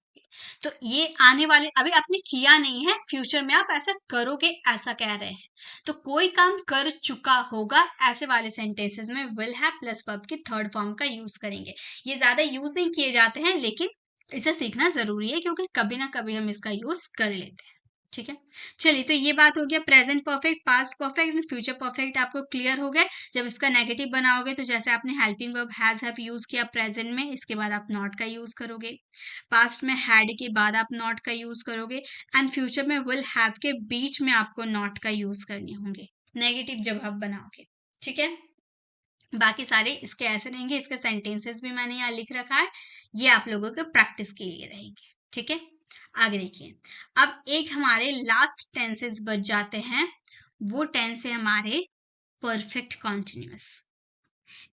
तो ये आने वाले, अभी आपने किया नहीं है, फ्यूचर में आप ऐसा करोगे, ऐसा कह रहे हैं। तो कोई काम कर चुका होगा, ऐसे वाले सेंटेंसेस में विल हैव प्लस वर्ब की थर्ड फॉर्म का यूज करेंगे। ये ज्यादा यूज नहीं किए जाते हैं, लेकिन इसे सीखना जरूरी है क्योंकि कभी ना कभी हम इसका यूज कर लेते हैं। ठीक है। चलिए, तो ये बात हो गया present perfect, past perfect and future perfect आपको क्लियर हो गए। जब इसका नेगेटिव बनाओगे तो जैसे आपने helping verb has have use किया प्रेजेंट में, इसके बाद आप नॉट का यूज करोगे। पास्ट में हैड के बाद आप नॉट का यूज करोगे एंड फ्यूचर में विल हैव के बीच में आपको नॉट का यूज करने होंगे नेगेटिव जब आप बनाओगे। ठीक है, बाकी सारे इसके ऐसे रहेंगे। इसके सेंटेंसेस भी मैंने यहाँ लिख रखा है, ये आप लोगों के प्रैक्टिस के लिए रहेंगे। ठीक है, आगे देखिए। अब एक हमारे लास्ट टेंसेस बच जाते हैं, वो टेंस है हमारे परफेक्ट कॉन्टिन्यूअस।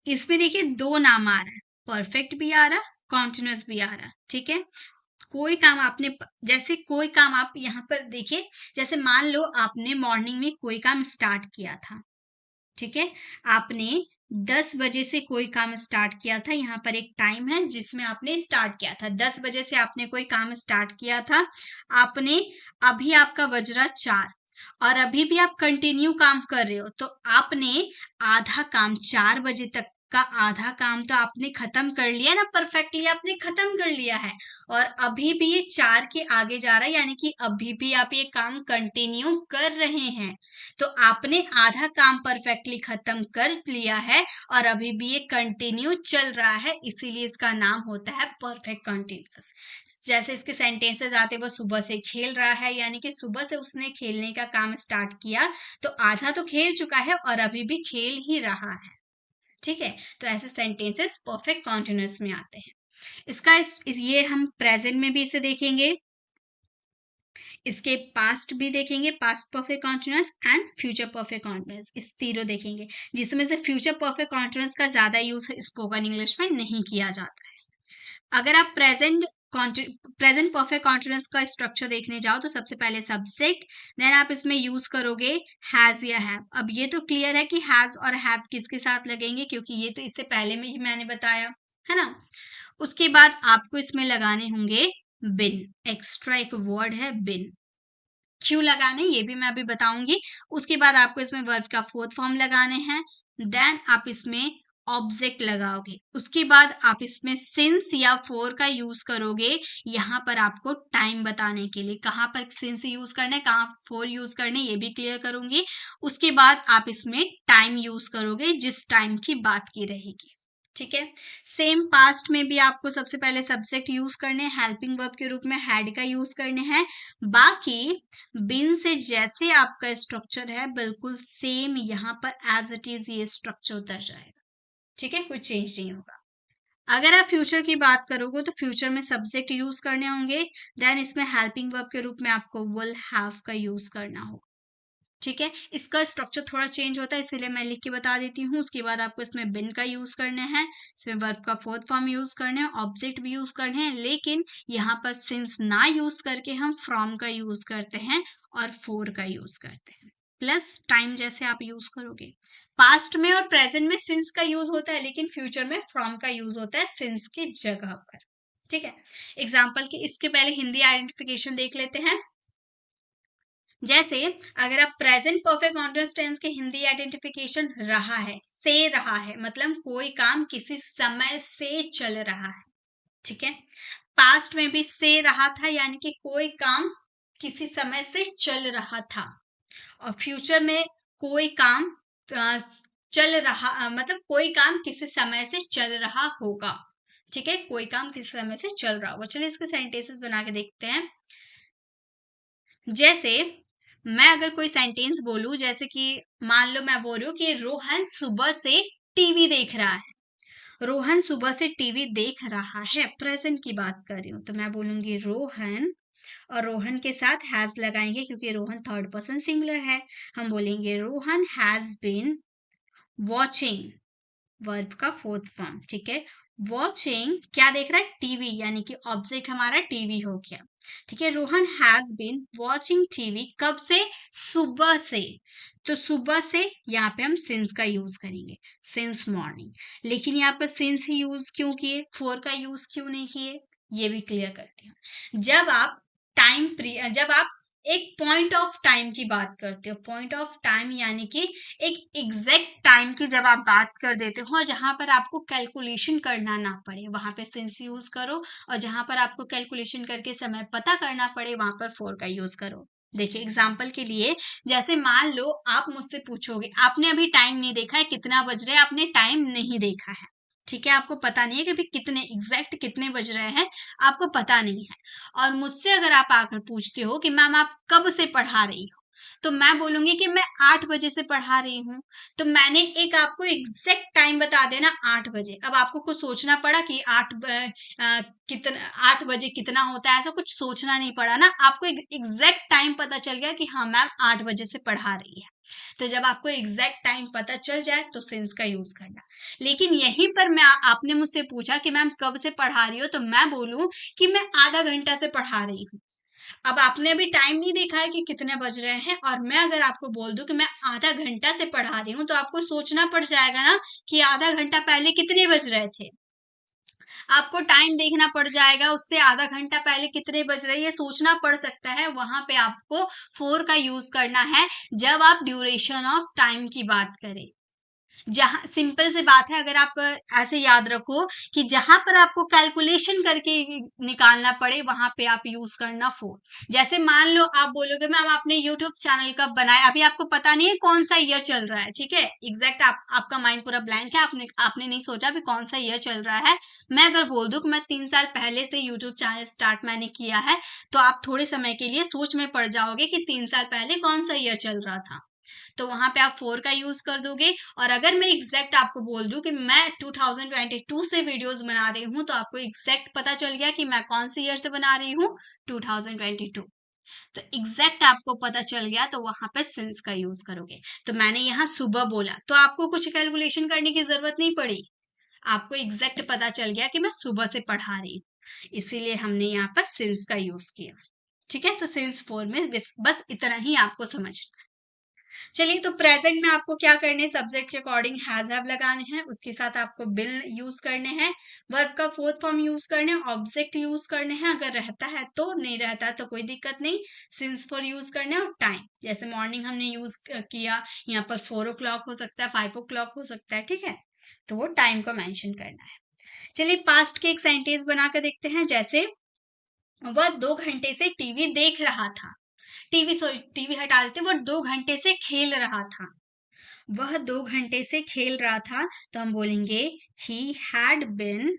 इसमें देखिए दो नाम आ रहा है, परफेक्ट भी आ रहा, कॉन्टिन्यूअस भी आ रहा। ठीक है, कोई काम आपने, जैसे कोई काम आप यहाँ पर देखिए, जैसे मान लो आपने मॉर्निंग में कोई काम स्टार्ट किया था। ठीक है, आपने 10 बजे से कोई काम स्टार्ट किया था। यहाँ पर एक टाइम है जिसमें आपने स्टार्ट किया था, 10 बजे से आपने कोई काम स्टार्ट किया था। आपने, अभी आपका बज रहा 4 और अभी भी आप कंटिन्यू काम कर रहे हो, तो आपने आधा काम 4 बजे तक का आधा काम तो आपने खत्म कर लिया ना, परफेक्टली आपने खत्म कर लिया है। और अभी भी ये 4 के आगे जा रहा है, यानी कि अभी भी आप ये काम कंटिन्यू कर रहे हैं। तो आपने आधा काम परफेक्टली खत्म कर लिया है और अभी भी ये कंटिन्यू चल रहा है, इसीलिए इसका नाम होता है परफेक्ट कंटिन्यूअस। जैसे इसके सेंटेंसेस आते, वो सुबह से खेल रहा है, यानी कि सुबह से उसने खेलने का काम स्टार्ट किया, तो आधा तो खेल चुका है और अभी भी खेल ही रहा है। ठीक है, तो ऐसे सेंटेंसेस परफेक्ट कॉन्टिन्यूअस में आते हैं। इसका ये हम प्रेजेंट में भी इसे देखेंगे, इसके पास्ट भी देखेंगे, past perfect continuous and future perfect continuous, इस तीनों देखेंगे, जिसमें से फ्यूचर परफेक्ट कॉन्टिन्यूअस का ज्यादा यूज स्पोकन इंग्लिश में नहीं किया जाता है। अगर आप प्रेजेंट परफेक्ट कॉन्टिन्यूअस का स्ट्रक्चर देखने जाओ तो सबसे पहले सब्जेक्ट, देन आप इसमें यूज करोगे हैज या हैव। अब ये तो क्लियर है कि हैज और हैव किसके साथ लगेंगे, क्योंकि ये तो इससे पहले में ही मैंने बताया है ना। उसके बाद आपको इसमें लगाने होंगे बिन, एक्स्ट्रा एक वर्ड है बिन, क्यों लगाने ये भी मैं अभी बताऊंगी। उसके बाद आपको इसमें वर्ब का फोर्थ फॉर्म लगाने हैं, देन आप इसमें ऑब्जेक्ट लगाओगे। उसके बाद आप इसमें सिंस या फोर का यूज करोगे, यहाँ पर आपको टाइम बताने के लिए, कहाँ पर सिंस यूज करना है, कहाँ फोर यूज करने, ये भी क्लियर करूंगी। उसके बाद आप इसमें टाइम यूज करोगे, जिस टाइम की बात की रहेगी। ठीक है, सेम पास्ट में भी आपको सबसे पहले सब्जेक्ट यूज करने हैं, हेल्पिंग वर्ब के रूप में हैड का यूज करने हैं। बाकी बिन से जैसे आपका स्ट्रक्चर है बिल्कुल सेम यहाँ पर एज इट इज ये स्ट्रक्चर उतर जाएगा। ठीक है, कुछ चेंज नहीं होगा। अगर आप फ्यूचर की बात करोगे तो फ्यूचर में सब्जेक्ट यूज करने होंगे, देन इसमें हेल्पिंग वर्ब के रूप में आपको विल हैव का यूज करना होगा। ठीक है, इसका स्ट्रक्चर थोड़ा चेंज होता है, इसीलिए मैं लिख के बता देती हूँ। उसके बाद आपको इसमें बिन का यूज करना है, इसमें वर्ब का फोर्थ फॉर्म यूज करना है, ऑब्जेक्ट भी यूज करने हैं, लेकिन यहाँ पर सिंस ना यूज करके हम फ्रॉम का यूज करते हैं और फोर का यूज करते हैं, प्लस टाइम जैसे आप यूज करोगे। पास्ट में और प्रेजेंट में सिंस का यूज होता है, लेकिन फ्यूचर में फ्रॉम का यूज होता है सिंस की जगह पर। ठीक है, एग्जाम्पल के इसके पहले हिंदी आइडेंटिफिकेशन देख लेते हैं। जैसे अगर आप प्रेजेंट परफेक्ट कॉन्टिन्यूअस टेंस के हिंदी आइडेंटिफिकेशन रहा है, से रहा है, मतलब कोई काम किसी समय से चल रहा है। ठीक है, पास्ट में भी से रहा था, यानी कि कोई काम किसी समय से चल रहा था। और फ्यूचर में कोई काम चल रहा, मतलब कोई काम किसी समय से चल रहा होगा। ठीक है, कोई काम किसी समय से चल रहा होगा। चलिए इसके सेंटेंसेस बना के देखते हैं। जैसे मैं अगर कोई सेंटेंस बोलूं, जैसे कि मान लो मैं बोल रही हूँ कि रोहन सुबह से टीवी देख रहा है। रोहन सुबह से टीवी देख रहा है, प्रेजेंट की बात कर रही हूँ, तो मैं बोलूंगी रोहन, और रोहन के साथ हैज लगाएंगे क्योंकि रोहन थर्ड पर्सन सिंगुलर है। हम बोलेंगे Rohan has been watching, verb का फोर्थ फॉर्म। ठीक है, वॉचिंग क्या देख रहा है, टीवी, यानी कि ऑब्जेक्ट हमारा टीवी हो गया। ठीक है, Rohan has been watching TV, कब से, सुबह से। तो सुबह से यहाँ पे हम सिंस का यूज करेंगे, सिंस मॉर्निंग। लेकिन यहाँ पर सिंस ही यूज क्यों किए, फोर का यूज क्यों नहीं किए, ये भी क्लियर करती हूँ। जब आप एक पॉइंट ऑफ टाइम की बात करते हो, पॉइंट ऑफ टाइम यानी कि एक एग्जैक्ट टाइम की जब आप बात कर देते हो, जहां पर आपको कैलकुलेशन करना ना पड़े वहां पे सिंस यूज करो, और जहां पर आपको कैलकुलेशन करके समय पता करना पड़े वहां पर फोर का यूज करो। देखिए एग्जाम्पल के लिए, जैसे मान लो आप मुझसे पूछोगे, आपने अभी टाइम नहीं देखा है कितना बज रहा है, आपने टाइम नहीं देखा है, ठीक है, आपको पता नहीं है कि अभी कितने एग्जैक्ट कितने बज रहे हैं, आपको पता नहीं है, और मुझसे अगर आप आकर पूछते हो कि मैम आप कब से पढ़ा रही हो, तो मैं बोलूंगी कि मैं 8 बजे से पढ़ा रही हूँ। तो मैंने एक आपको एग्जैक्ट टाइम बता देना 8 बजे। अब आपको कुछ सोचना पड़ा कि कितना 8 बजे कितना होता है, ऐसा कुछ सोचना नहीं पड़ा ना, आपको एग्जैक्ट टाइम पता चल गया कि हाँ मैम 8 बजे से पढ़ा रही है। तो जब आपको एग्जैक्ट टाइम पता चल जाए तो सिंस का यूज करना। लेकिन यहीं पर आपने मुझसे पूछा कि मैम कब से पढ़ा रही हो, तो मैं बोलूं कि मैं आधा घंटा से पढ़ा रही हूँ। अब आपने अभी टाइम नहीं देखा है कि कितने बज रहे हैं, और मैं अगर आपको बोल दूं कि मैं आधा घंटा से पढ़ा रही हूँ, तो आपको सोचना पड़ जाएगा ना कि आधा घंटा पहले कितने बज रहे थे। आपको टाइम देखना पड़ जाएगा, उससे आधा घंटा पहले कितने बज रहे हैं ये सोचना पड़ सकता है। वहां पे आपको फोर का यूज करना है जब आप ड्यूरेशन ऑफ टाइम की बात करें। जहां सिंपल सी बात है, अगर आप ऐसे याद रखो कि जहां पर आपको कैलकुलेशन करके निकालना पड़े वहां पे आप यूज करना फोर। जैसे मान लो आप बोलोगे मैम आपने यूट्यूब चैनल कब बनाया, अभी आपको पता नहीं है कौन सा ईयर चल रहा है, ठीक है, एग्जैक्ट आपका माइंड पूरा ब्लैंक है, आपने नहीं सोचा अभी कौन सा ईयर चल रहा है। मैं अगर बोल दूं कि मैं 3 साल पहले से यूट्यूब चैनल स्टार्ट मैंने किया है, तो आप थोड़े समय के लिए सोच में पड़ जाओगे कि 3 साल पहले कौन सा ईयर चल रहा था, तो वहां पे आप फोर का यूज कर दोगे। और अगर मैं एग्जैक्ट आपको बोल दूं कि मैं 2022 से वीडियोस बना रही हूं, तो आपको एग्जैक्ट पता चल गया कि मैं कौन सी ईयर से बना रही हूँ, 2022। तो एग्जैक्ट आपको पता चल गया, तो वहां पे सिंस का यूज करोगे। तो मैंने यहाँ सुबह बोला तो आपको कुछ कैलकुलेशन करने की जरूरत नहीं पड़ी, आपको एग्जैक्ट पता चल गया कि मैं सुबह से पढ़ा रही हूँ, इसीलिए हमने यहाँ पर सिंस का यूज किया। ठीक है, तो सिंस फोर में बस इतना ही आपको समझना। चलिए, तो प्रेजेंट में आपको क्या करने हैं, सब्जेक्ट के अकॉर्डिंग हैज हैव लगाने हैं, उसके साथ आपको बिल यूज करने हैं, वर्ब का फोर्थ फॉर्म यूज करने हैं, ऑब्जेक्ट यूज करने हैं, अगर रहता है तो, नहीं रहता है तो कोई दिक्कत नहीं, सिंस फॉर यूज करने हैं, और टाइम जैसे मॉर्निंग हमने यूज किया, यहाँ पर 4 o'clock हो सकता है, 5 o'clock हो सकता है, ठीक है, तो वो टाइम को मेंशन करना है। चलिए, पास्ट के एक सेंटेंस बनाकर देखते हैं, जैसे वह 2 घंटे से टीवी देख रहा था, टीवी हटा देते, वो 2 घंटे से खेल रहा था। वह 2 घंटे से खेल रहा था, तो हम बोलेंगे he had been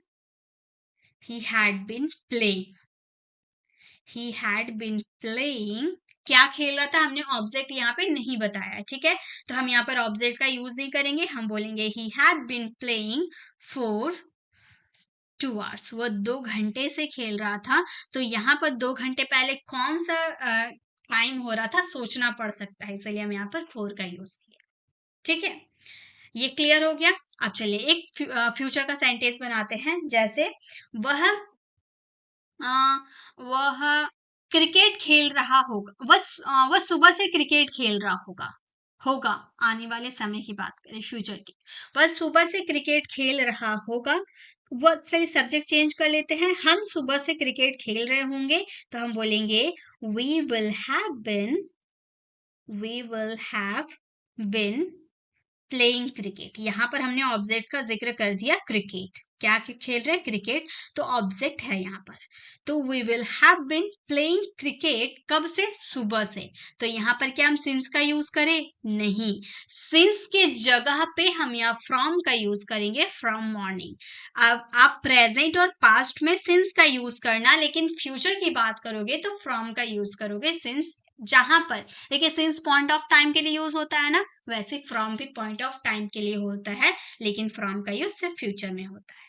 playing, he had been playing। क्या खेल रहा था, हमने ऑब्जेक्ट यहाँ पे नहीं बताया, ठीक है, तो हम यहाँ पर ऑब्जेक्ट का यूज नहीं करेंगे, हम बोलेंगे he had been playing for 2 hours। वह 2 घंटे से खेल रहा था, तो यहाँ पर 2 घंटे पहले कौन सा टाइम हो रहा था सोचना पड़ सकता है, इसलिए हम यहाँ पर फोर का यूज किया। ठीक है, ये क्लियर हो गया। अब चलिए एक फ्यूचर का सेंटेंस बनाते हैं, जैसे वह वह क्रिकेट खेल रहा होगा, वह सुबह से क्रिकेट खेल रहा होगा, होगा आने वाले समय की बात करें, फ्यूचर की, वह सुबह से क्रिकेट खेल रहा होगा। वह चलिए सब्जेक्ट चेंज कर लेते हैं, हम सुबह से क्रिकेट खेल रहे होंगे, तो हम बोलेंगे we will have been playing cricket. यहाँ पर हमने ऑब्जेक्ट का जिक्र कर दिया, क्रिकेट, क्या खेल रहे हैं, क्रिकेट, तो ऑब्जेक्ट है यहाँ पर। तो we will have been playing cricket कब से, सुबह से, तो यहाँ पर क्या हम सिंस का यूज करें, नहीं, सिंस के जगह पे हम यहाँ फ्रॉम का यूज करेंगे, फ्रॉम मॉर्निंग। अब आप प्रेजेंट और पास्ट में सिंस का यूज करना, लेकिन फ्यूचर की बात करोगे तो फ्रॉम का यूज करोगे, सिंस जहां पर, देखिए सिंस पॉइंट ऑफ टाइम के लिए यूज होता है ना, वैसे फ्रॉम भी पॉइंट ऑफ टाइम के लिए होता है, लेकिन फ्रॉम का यूज सिर्फ फ्यूचर में होता है।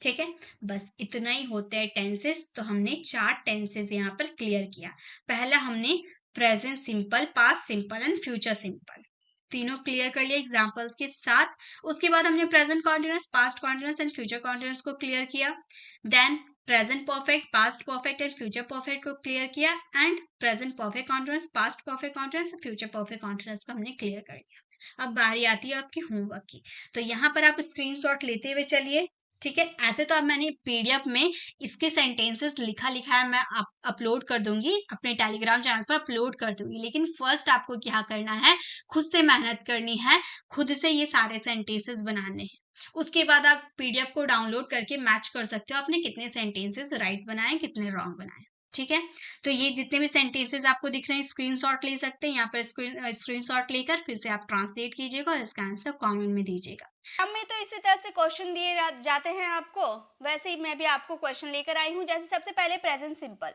ठीक है, बस इतना ही होता है टेंसेस। तो हमने 4 टेंसेस यहाँ पर क्लियर किया। पहला हमने present simple, past simple and future simple, तीनों क्लियर कर लिया एग्जांपल्स के साथ। उसके बाद हमने present continuous, past continuous and future continuous को क्लियर किया। Then present perfect, past perfect and future perfect को क्लियर किया, and present perfect continuous, past perfect continuous, future perfect continuous को हमने क्लियर कर लिया। अब बारी आती है आपकी होमवर्क की, तो यहाँ पर आप स्क्रीनशॉट लेते हुए चलिए। ठीक है, ऐसे तो अब मैंने पीडीएफ में इसके सेंटेंसेस लिखा है, मैं अपलोड कर दूंगी, अपने टेलीग्राम चैनल पर अपलोड कर दूंगी, लेकिन फर्स्ट आपको क्या करना है, खुद से मेहनत करनी है, खुद से ये सारे सेंटेंसेस बनाने हैं। उसके बाद आप पीडीएफ को डाउनलोड करके मैच कर सकते हो, आपने कितने सेंटेंसेस राइट बनाए, कितने रॉन्ग बनाए। ठीक है, तो ये जितने भी सेंटेंसेस आपको दिख रहे हैं स्क्रीनशॉट ले सकते हैं, यहाँ पर स्क्रीनशॉट लेकर फिर से आप ट्रांसलेट कीजिएगा और इसका आंसर कमेंट में दीजिएगा। हमें तो इसी तरह से क्वेश्चन दिए जाते हैं आपको, वैसे ही मैं भी आपको क्वेश्चन लेकर आई हूँ। जैसे सबसे पहले प्रेजेंट सिंपल,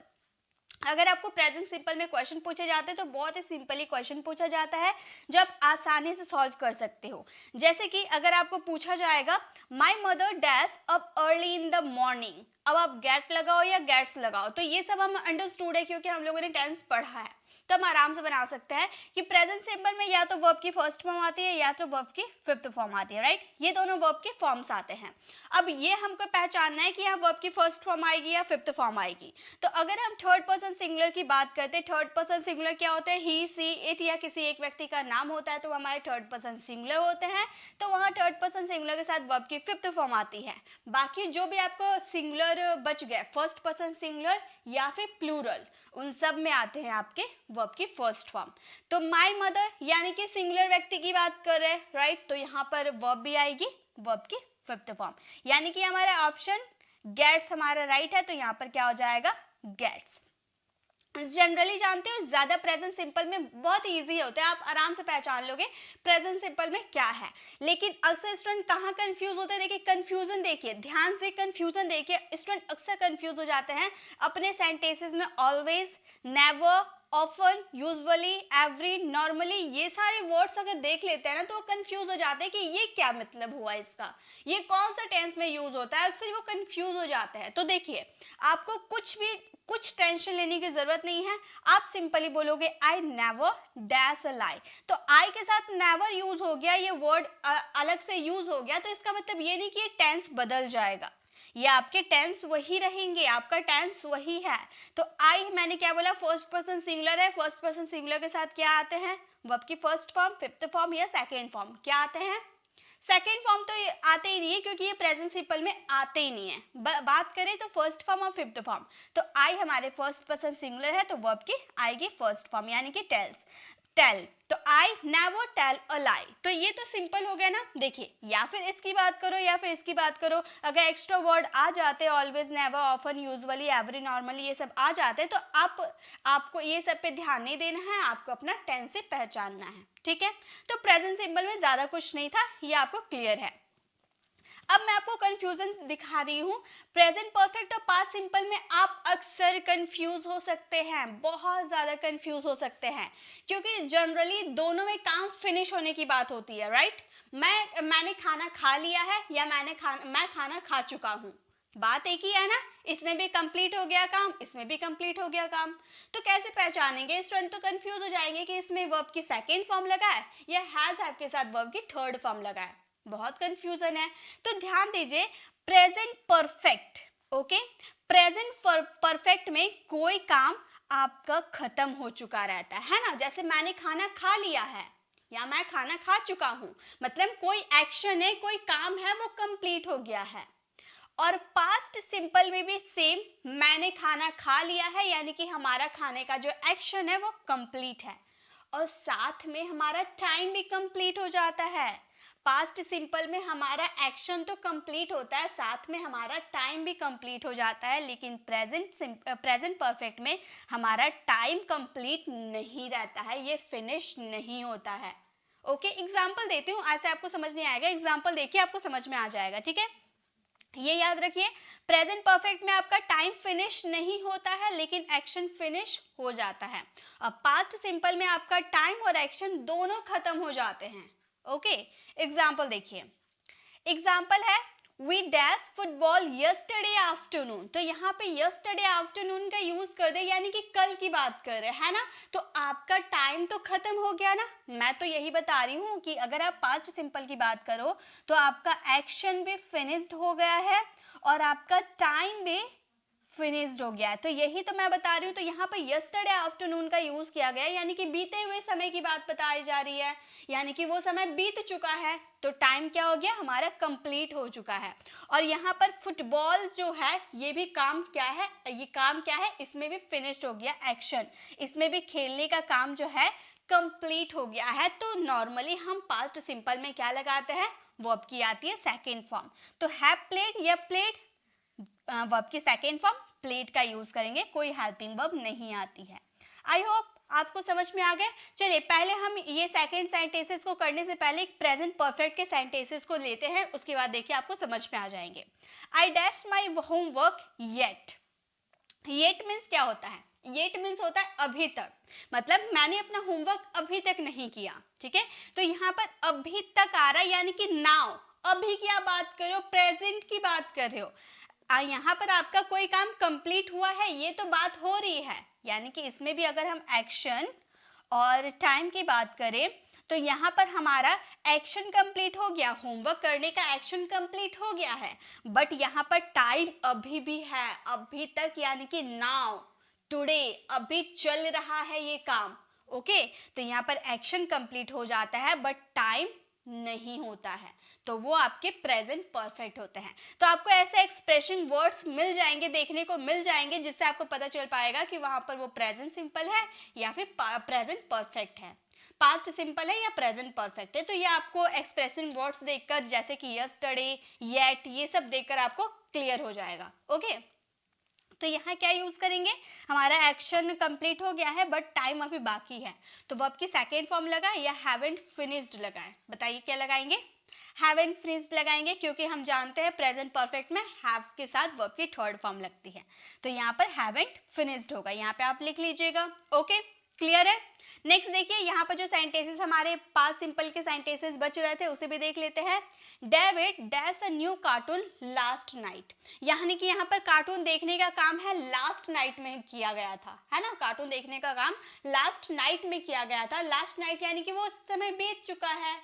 अगर आपको प्रेजेंट सिंपल में क्वेश्चन पूछे जाते हैं तो बहुत ही सिंपली क्वेश्चन पूछा जाता है जो आप आसानी से सॉल्व कर सकते हो। जैसे कि अगर आपको पूछा जाएगा my mother dash up early in the morning, अब आप गेट लगाओ या गेट्स लगाओ, तो ये सब हम अंडरस्टूड है क्योंकि हम लोगों ने टेंस पढ़ा है, तो हम आराम से बना सकते हैं कि प्रेजेंट सिंपल में या तो वर्ब की फर्स्ट फॉर्म आती है या तो वर्ब की फिफ्थ फॉर्म आती है, राइट। ये दोनों वर्ब के फॉर्म्स आते हैं। अब ये हमको पहचानना है कि यहाँ वर्ब की फर्स्ट फॉर्म आएगी या फिफ्थ फॉर्म आएगी। तो अगर हम थर्ड पर्सन सिंगुलर की बात करते हैं, थर्ड पर्सन सिंगुलर क्या होता है, ही सी इट या किसी एक व्यक्ति का नाम होता है, तो हमारे थर्ड पर्सन सिंगुलर होते हैं। तो वहाँ थर्ड पर्सन सिंगुलर के साथ वर्ब की फिफ्थ फॉर्म आती है। बाकी जो भी आपको सिंगुलर बच गए, फर्स्ट पर्सन सिंगुलर या फिर प्लूरल, उन सब में आते हैं आपके वर्ब की फर्स्ट फॉर्म। तो माय मदर यानी कि सिंगुलर व्यक्ति की बात कर रहे हैं, राइट, तो यहाँ पर वर्ब भी आएगी वर्ब की फिफ्थ फॉर्म, यानी कि हमारा ऑप्शन गेट्स हमारा राइट है, तो यहाँ पर क्या हो जाएगा गेट्स। जनरली जानते हो ज्यादा प्रेजेंट सिंपल में बहुत इजी होता है, आप आराम से पहचान लोगे प्रेजेंट सिंपल में क्या है। लेकिन अक्सर स्टूडेंट कहाँ कंफ्यूज होते हैं, देखिए कंफ्यूजन देखिए, ध्यान से कंफ्यूजन देखिए। स्टूडेंट अक्सर कंफ्यूज हो जाते हैं अपने सेंटेंसेस में always, never, often, usually, every, normally, ये सारे वर्ड्स अगर देख लेते हैं ना तो वो कंफ्यूज हो जाते हैं कि ये क्या मतलब हुआ इसका, ये कौन सा टेंस में यूज होता है, अक्सर वो कंफ्यूज हो जाते हैं। तो देखिए आपको कुछ टेंशन लेने की जरूरत नहीं है, आप सिंपली बोलोगे आई नेवर डैश अ लाई। तो आई के साथ नेवर यूज हो गया, ये वर्ड अलग से यूज हो गया, तो इसका मतलब ये नहीं कि ये टेंस बदल जाएगा, ये आपके टेंस वही रहेंगे, आपका टेंस वही है। तो आई मैंने क्या बोला, फर्स्ट पर्सन सिंगुलर है, फर्स्ट पर्सन सिंगुलर के साथ क्या आते हैं, वर्ब की फर्स्ट फॉर्म, फिफ्थ फॉर्म या सेकेंड फॉर्म, क्या आते हैं, सेकेंड फॉर्म तो आते ही नहीं है क्योंकि ये प्रेजेंट सिंपल में आते ही नहीं है। बात करें तो फर्स्ट फॉर्म और फिफ्थ फॉर्म, तो आई हमारे फर्स्ट पर्सन सिंगुलर है, तो वर्ब की आएगी फर्स्ट फॉर्म यानी कि टेल्स, टेल। तो आई नेवर टेल अ लाई, तो ये तो सिंपल हो गया ना। देखिए या फिर इसकी बात करो या फिर इसकी बात करो, अगर एक्स्ट्रा वर्ड आ जाते always, never, often, usually, every, normally, ये सब आ जाते तो आपको ये सब पे ध्यान नहीं देना है, आपको अपना टेंस से पहचानना है, ठीक है। तो प्रेजेंट सिंपल में ज्यादा कुछ नहीं था, ये आपको क्लियर है। अब मैं आपको कंफ्यूजन दिखा रही हूँ। प्रेजेंट परफेक्ट और पास्ट सिंपल में आप अक्सर कंफ्यूज हो सकते हैं, बहुत ज्यादा कंफ्यूज हो सकते हैं, क्योंकि जनरली दोनों में काम फिनिश होने की बात होती है, राइट। मैंने खाना खा लिया है या मैं खाना खा चुका हूँ, बात एक ही है ना। इसमें भी कंप्लीट हो गया काम, इसमें भी कंप्लीट हो गया काम, तो कैसे पहचानेंगे। स्टूडेंट तो कंफ्यूज हो जाएंगे कि इसमें वर्ब की सेकेंड फॉर्म लगा है या हैज हैव के साथ वर्ब की थर्ड फॉर्म लगा है, बहुत कंफ्यूजन है। तो ध्यान दीजिए present perfect, okay, present perfect में कोई काम आपका खत्म हो चुका रहता है ना। जैसे मैंने खाना खा लिया है या मैं खाना खा चुका हूं, मतलब कोई एक्शन है, कोई काम है, वो कंप्लीट हो गया है। और पास्ट सिंपल में भी सेम, मैंने खाना खा लिया है यानी कि हमारा खाने का जो एक्शन है वो कंप्लीट है, और साथ में हमारा टाइम भी कंप्लीट हो जाता है। पास्ट सिंपल में हमारा एक्शन तो कंप्लीट होता है, साथ में हमारा टाइम भी कंप्लीट हो जाता है, लेकिन प्रेजेंट परफेक्ट में हमारा टाइम कंप्लीट नहीं रहता है, ये फिनिश नहीं होता है। ओके, एग्जाम्पल देती हूँ, ऐसे आपको समझ नहीं आएगा, एग्जाम्पल देखिए आपको समझ में आ जाएगा, ठीक है। ये याद रखिए प्रेजेंट परफेक्ट में आपका टाइम फिनिश नहीं होता है लेकिन एक्शन फिनिश हो जाता है। अब पास्ट सिंपल में आपका टाइम और एक्शन दोनों खत्म हो जाते हैं। ओके, एग्जाम्पल देखिए, एग्जाम्पल है we dash football yesterday afternoon, तो यहाँ पे यस्टरडे आफ्टरनून का यूज कर दे यानी कि कल की बात कर रहे हैं ना, तो आपका टाइम तो खत्म हो गया ना। मैं तो यही बता रही हूँ कि अगर आप पास्ट सिंपल की बात करो तो आपका एक्शन भी फिनिश्ड हो गया है और आपका टाइम भी फिनिश्ड हो गया है, तो यही तो मैं बता रही हूँ। तो यहाँ पर यस्टरडे आफ्टरनून का यूज किया गया है यानी कि बीते हुए समय की बात बताई जा रही है, यानी कि वो समय बीत चुका है, तो टाइम क्या हो गया हमारा कंप्लीट हो चुका है। और यहाँ पर फुटबॉल जो है ये भी काम क्या है, ये काम क्या है, इसमें भी फिनिश्ड हो गया एक्शन, इसमें भी खेलने का काम जो है कंप्लीट हो गया है। तो नॉर्मली हम पास्ट सिंपल में क्या लगाते हैं, वर्ब की आती है सेकेंड फॉर्म, तो हैव प्लेड या प्लेड वर्ब की सेकेंड फॉर्म प्लेड का यूज करेंगे, कोई हेल्पिंग वर्ब नहीं आती है। आई होप आपको समझ में आ गया। चलिए पहले हम ये सेकंड सेंटेंसेस को करने से पहले एक प्रेजेंट परफेक्ट के सेंटेंसेस को लेते हैं, उसके बाद देखिए आपको समझ में आ जाएंगे। I dash my homework yet. Yet means क्या होता है? येट मीन्स होता है अभी तक, मतलब मैंने अपना होमवर्क अभी तक नहीं किया, ठीक है। तो यहाँ पर अभी तक आ रहा है, यानी कि नाउ, अभी क्या बात कर रहे हो, प्रेजेंट की बात कर रहे हो। यहाँ पर आपका कोई काम कंप्लीट हुआ है ये तो बात हो रही है, यानी कि इसमें भी अगर हम एक्शन और टाइम की बात करें तो यहाँ पर हमारा एक्शन कंप्लीट हो गया, होमवर्क करने का एक्शन कंप्लीट हो गया है, बट यहाँ पर टाइम अभी भी है, अभी तक, यानी कि नाउ, टुडे, अभी चल रहा है ये काम। ओके, तो यहाँ पर एक्शन कंप्लीट हो जाता है बट टाइम नहीं होता है, तो वो आपके प्रेजेंट परफेक्ट होते हैं। तो आपको ऐसे एक्सप्रेशन वर्ड्स मिल जाएंगे, देखने को मिल जाएंगे, जिससे आपको पता चल पाएगा कि वहां पर वो प्रेजेंट सिंपल है या फिर प्रेजेंट परफेक्ट है, पास्ट सिंपल है या प्रेजेंट परफेक्ट है। तो ये आपको एक्सप्रेशन वर्ड्स देखकर, जैसे कि यस्टरडे, येट, ये सब देखकर आपको क्लियर हो जाएगा। ओके, तो यहाँ क्या यूज करेंगे, हमारा एक्शन कंप्लीट हो गया है बट टाइम अभी बाकी है, तो वर्ब की सेकेंड फॉर्म लगाए या हैवंट फिनिश्ड लगाए? बताइए क्या लगाएंगे? हैवंट फिनिश्ड लगाएंगे, क्योंकि हम जानते हैं प्रेजेंट परफेक्ट में हैव के साथ वर्ब की थर्ड फॉर्म लगती है, तो यहाँ पर हैवंट फिनिश्ड होगा, यहाँ पे आप लिख लीजिएगा। ओके, क्लियर है। नेक्स्ट देखिए, यहाँ पर जो सेंटेंसेस हमारे पास सिंपल के सेंटेंसेस बच रहे थे उसे भी देख लेते हैं। David dash a new cartoon last night, यानी कि यहाँ पर कार्टून देखने का काम है लास्ट नाइट में किया गया था, है ना, कार्टून देखने का काम लास्ट नाइट में किया गया था। लास्ट नाइट यानी कि वो समय बीत चुका है,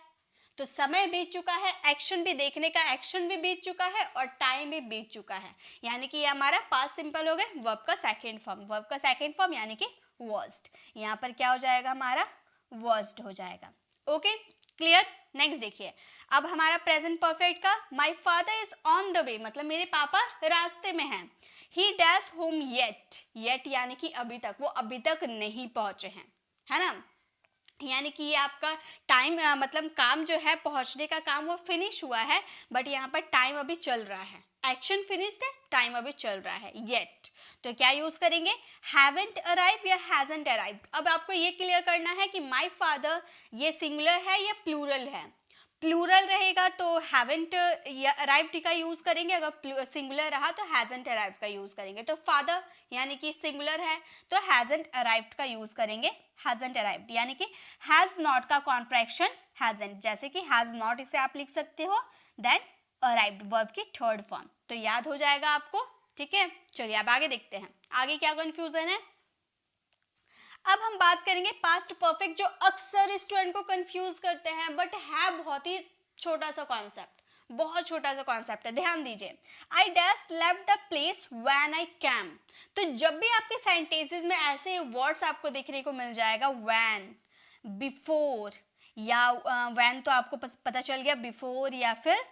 तो समय बीत चुका है, एक्शन भी, देखने का एक्शन भी बीत चुका है और टाइम भी बीत चुका है, यानी कि ये हमारा पास्ट सिंपल हो गया, वर्ब का सेकेंड फॉर्म, वर्ब का सेकेंड फॉर्म यानी कि वर्स्ट, यहाँ पर क्या हो जाएगा, हमारा वर्स्ट हो जाएगा। Okay, clear. नेक्स्ट देखिए, अब हमारा प्रेजेंट परफेक्ट का, my father is on the way, मतलब मेरे पापा रास्ते में हैं। ही डैश होम येट, येट यानी कि अभी तक, वो अभी तक नहीं पहुंचे हैं, है ना, यानी कि ये आपका टाइम, मतलब काम जो है, पहुंचने का काम वो फिनिश हुआ है, बट यहाँ पर टाइम अभी चल रहा है, एक्शन फिनिश्ड है, टाइम अभी चल रहा है, येट। तो क्या यूज करेंगे, हैवंट अराइव या हैजंट अराइव। अब आपको ये क्लियर करना है कि माय फादर ये सिंगुलर है या प्लूरल है। प्लूरल रहेगा तो हैवंट या अराइव्ड का यूज करेंगे, अगर सिंगुलर रहा तो हैजंट अराइव्ड का यूज करेंगे। तो फादर यानी कि सिंगुलर है तो हैजंट अराइव्ड का यूज करेंगे, हैजंट अराइव्ड, यानी कि हैज नॉट का कॉन्ट्रैक्शन हैजंट, जैसे कि हैज नॉट इसे आप लिख सकते हो, देन अराइव्ड वर्ब की थर्ड फॉर्म, तो याद हो जाएगा आपको। ठीक है, चलिए अब आगे देखते हैं, आगे क्या कंफ्यूजन है। अब हम बात करेंगे पास्ट परफेक्ट, जो अक्सर स्टूडेंट को कंफ्यूज करते हैं, बट है बहुत ही छोटा सा कॉन्सेप्ट, बहुत छोटा सा कॉन्सेप्ट है, ध्यान दीजिए। I dash left the place when I came, तो जब भी आपके सेंटेंसेस में ऐसे वर्ड्स आपको देखने को मिल जाएगा, व्हेन, बिफोर, या व्हेन तो आपको पता चल गया बिफोर या फिर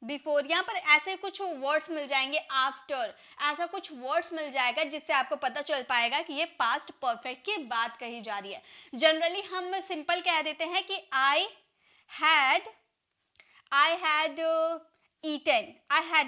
बिफोर, यहाँ पर ऐसे कुछ वर्ड्स मिल जाएंगे, आफ्टर, ऐसा कुछ वर्ड्स मिल जाएगा जिससे आपको पता चल पाएगा कि ये पास्ट परफेक्ट की बात कही जा रही है। जनरली हम सिंपल कह देते हैं कि आई हैड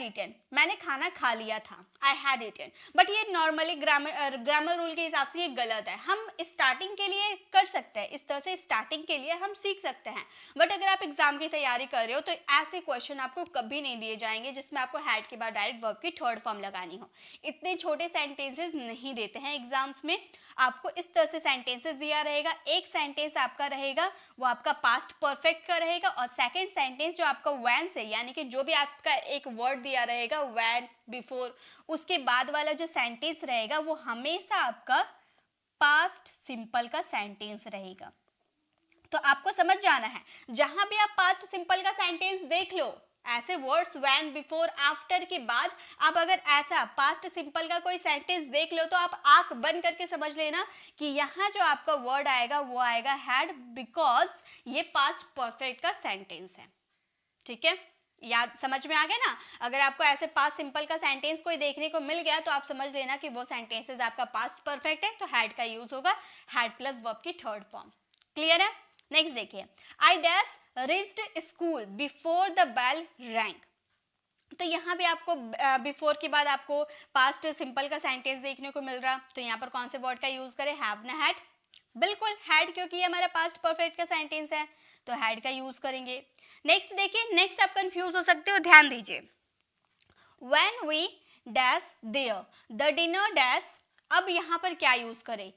ईटन, मैंने खाना खा लिया था, आई हैड ईटन, बट ये नॉर्मली ग्रामर रूल के हिसाब से ये गलत है। हम स्टार्टिंग के लिए कर सकते हैं, इस तरह से स्टार्टिंग के लिए हम सीख सकते हैं, बट अगर आप एग्जाम की तैयारी कर रहे हो तो ऐसे क्वेश्चन आपको कभी नहीं दिए जाएंगे जिसमें आपको हैड के बाद डायरेक्ट वर्ब की थर्ड फॉर्म लगानी हो। इतने छोटे सेंटेंसेस नहीं देते हैं एग्जाम्स में, आपको इस तरह से सेंटेंसेस दिया रहेगा, एक सेंटेंस आपका रहेगा वो आपका पास्ट परफेक्ट का रहेगा, और सेकंड सेंटेंस जो आपका व्हेन से, यानी कि जो भी आपका एक वर्ड दिया रहेगा व्हेन, बिफोर, उसके बाद वाला जो सेंटेंस रहेगा वो हमेशा आपका पास्ट सिंपल का सेंटेंस रहेगा। तो आपको समझ जाना है, जहां भी आप पास्ट सिंपल का सेंटेंस देख लो, ऐसे वर्ड्स व्हेन, बिफोर, आफ्टर के बाद आप अगर ऐसा पास्ट सिंपल का कोई सेंटेंस देख लो तो आप आंख बंद करके समझ लेना कि यहाँ जो आपका वर्ड आएगा वो आएगा हैड, बिकॉज ये पास्ट परफेक्ट का सेंटेंस है। ठीक है, याद समझ में आ गया ना। अगर आपको ऐसे पास्ट सिंपल का सेंटेंस कोई देखने को मिल गया तो आप समझ लेना कि वो सेंटेंसेस आपका पास्ट परफेक्ट है, तो हैड का यूज होगा, हैड प्लस वर्ब की थर्ड फॉर्म। क्लियर है। नेक्स्ट देखिए, I dash reached school before the bell rang, तो यहाँ पे आपको बिफोर के बाद आपको पास्ट सिंपल का सेंटेंस देखने को मिल रहा, तो यहाँ पर कौन से वर्ड का यूज करें, हैव ना हैड, बिल्कुल हैड, क्योंकि ये हमारा पास्ट परफेक्ट का सेंटेंस है तो हैड का यूज करेंगे। नेक्स्ट देखिए, नेक्स्ट आप कंफ्यूज हो सकते हो, ध्यान दीजिए। When we dash there the dinner dash, अब यहाँ पर क्या यूज करें,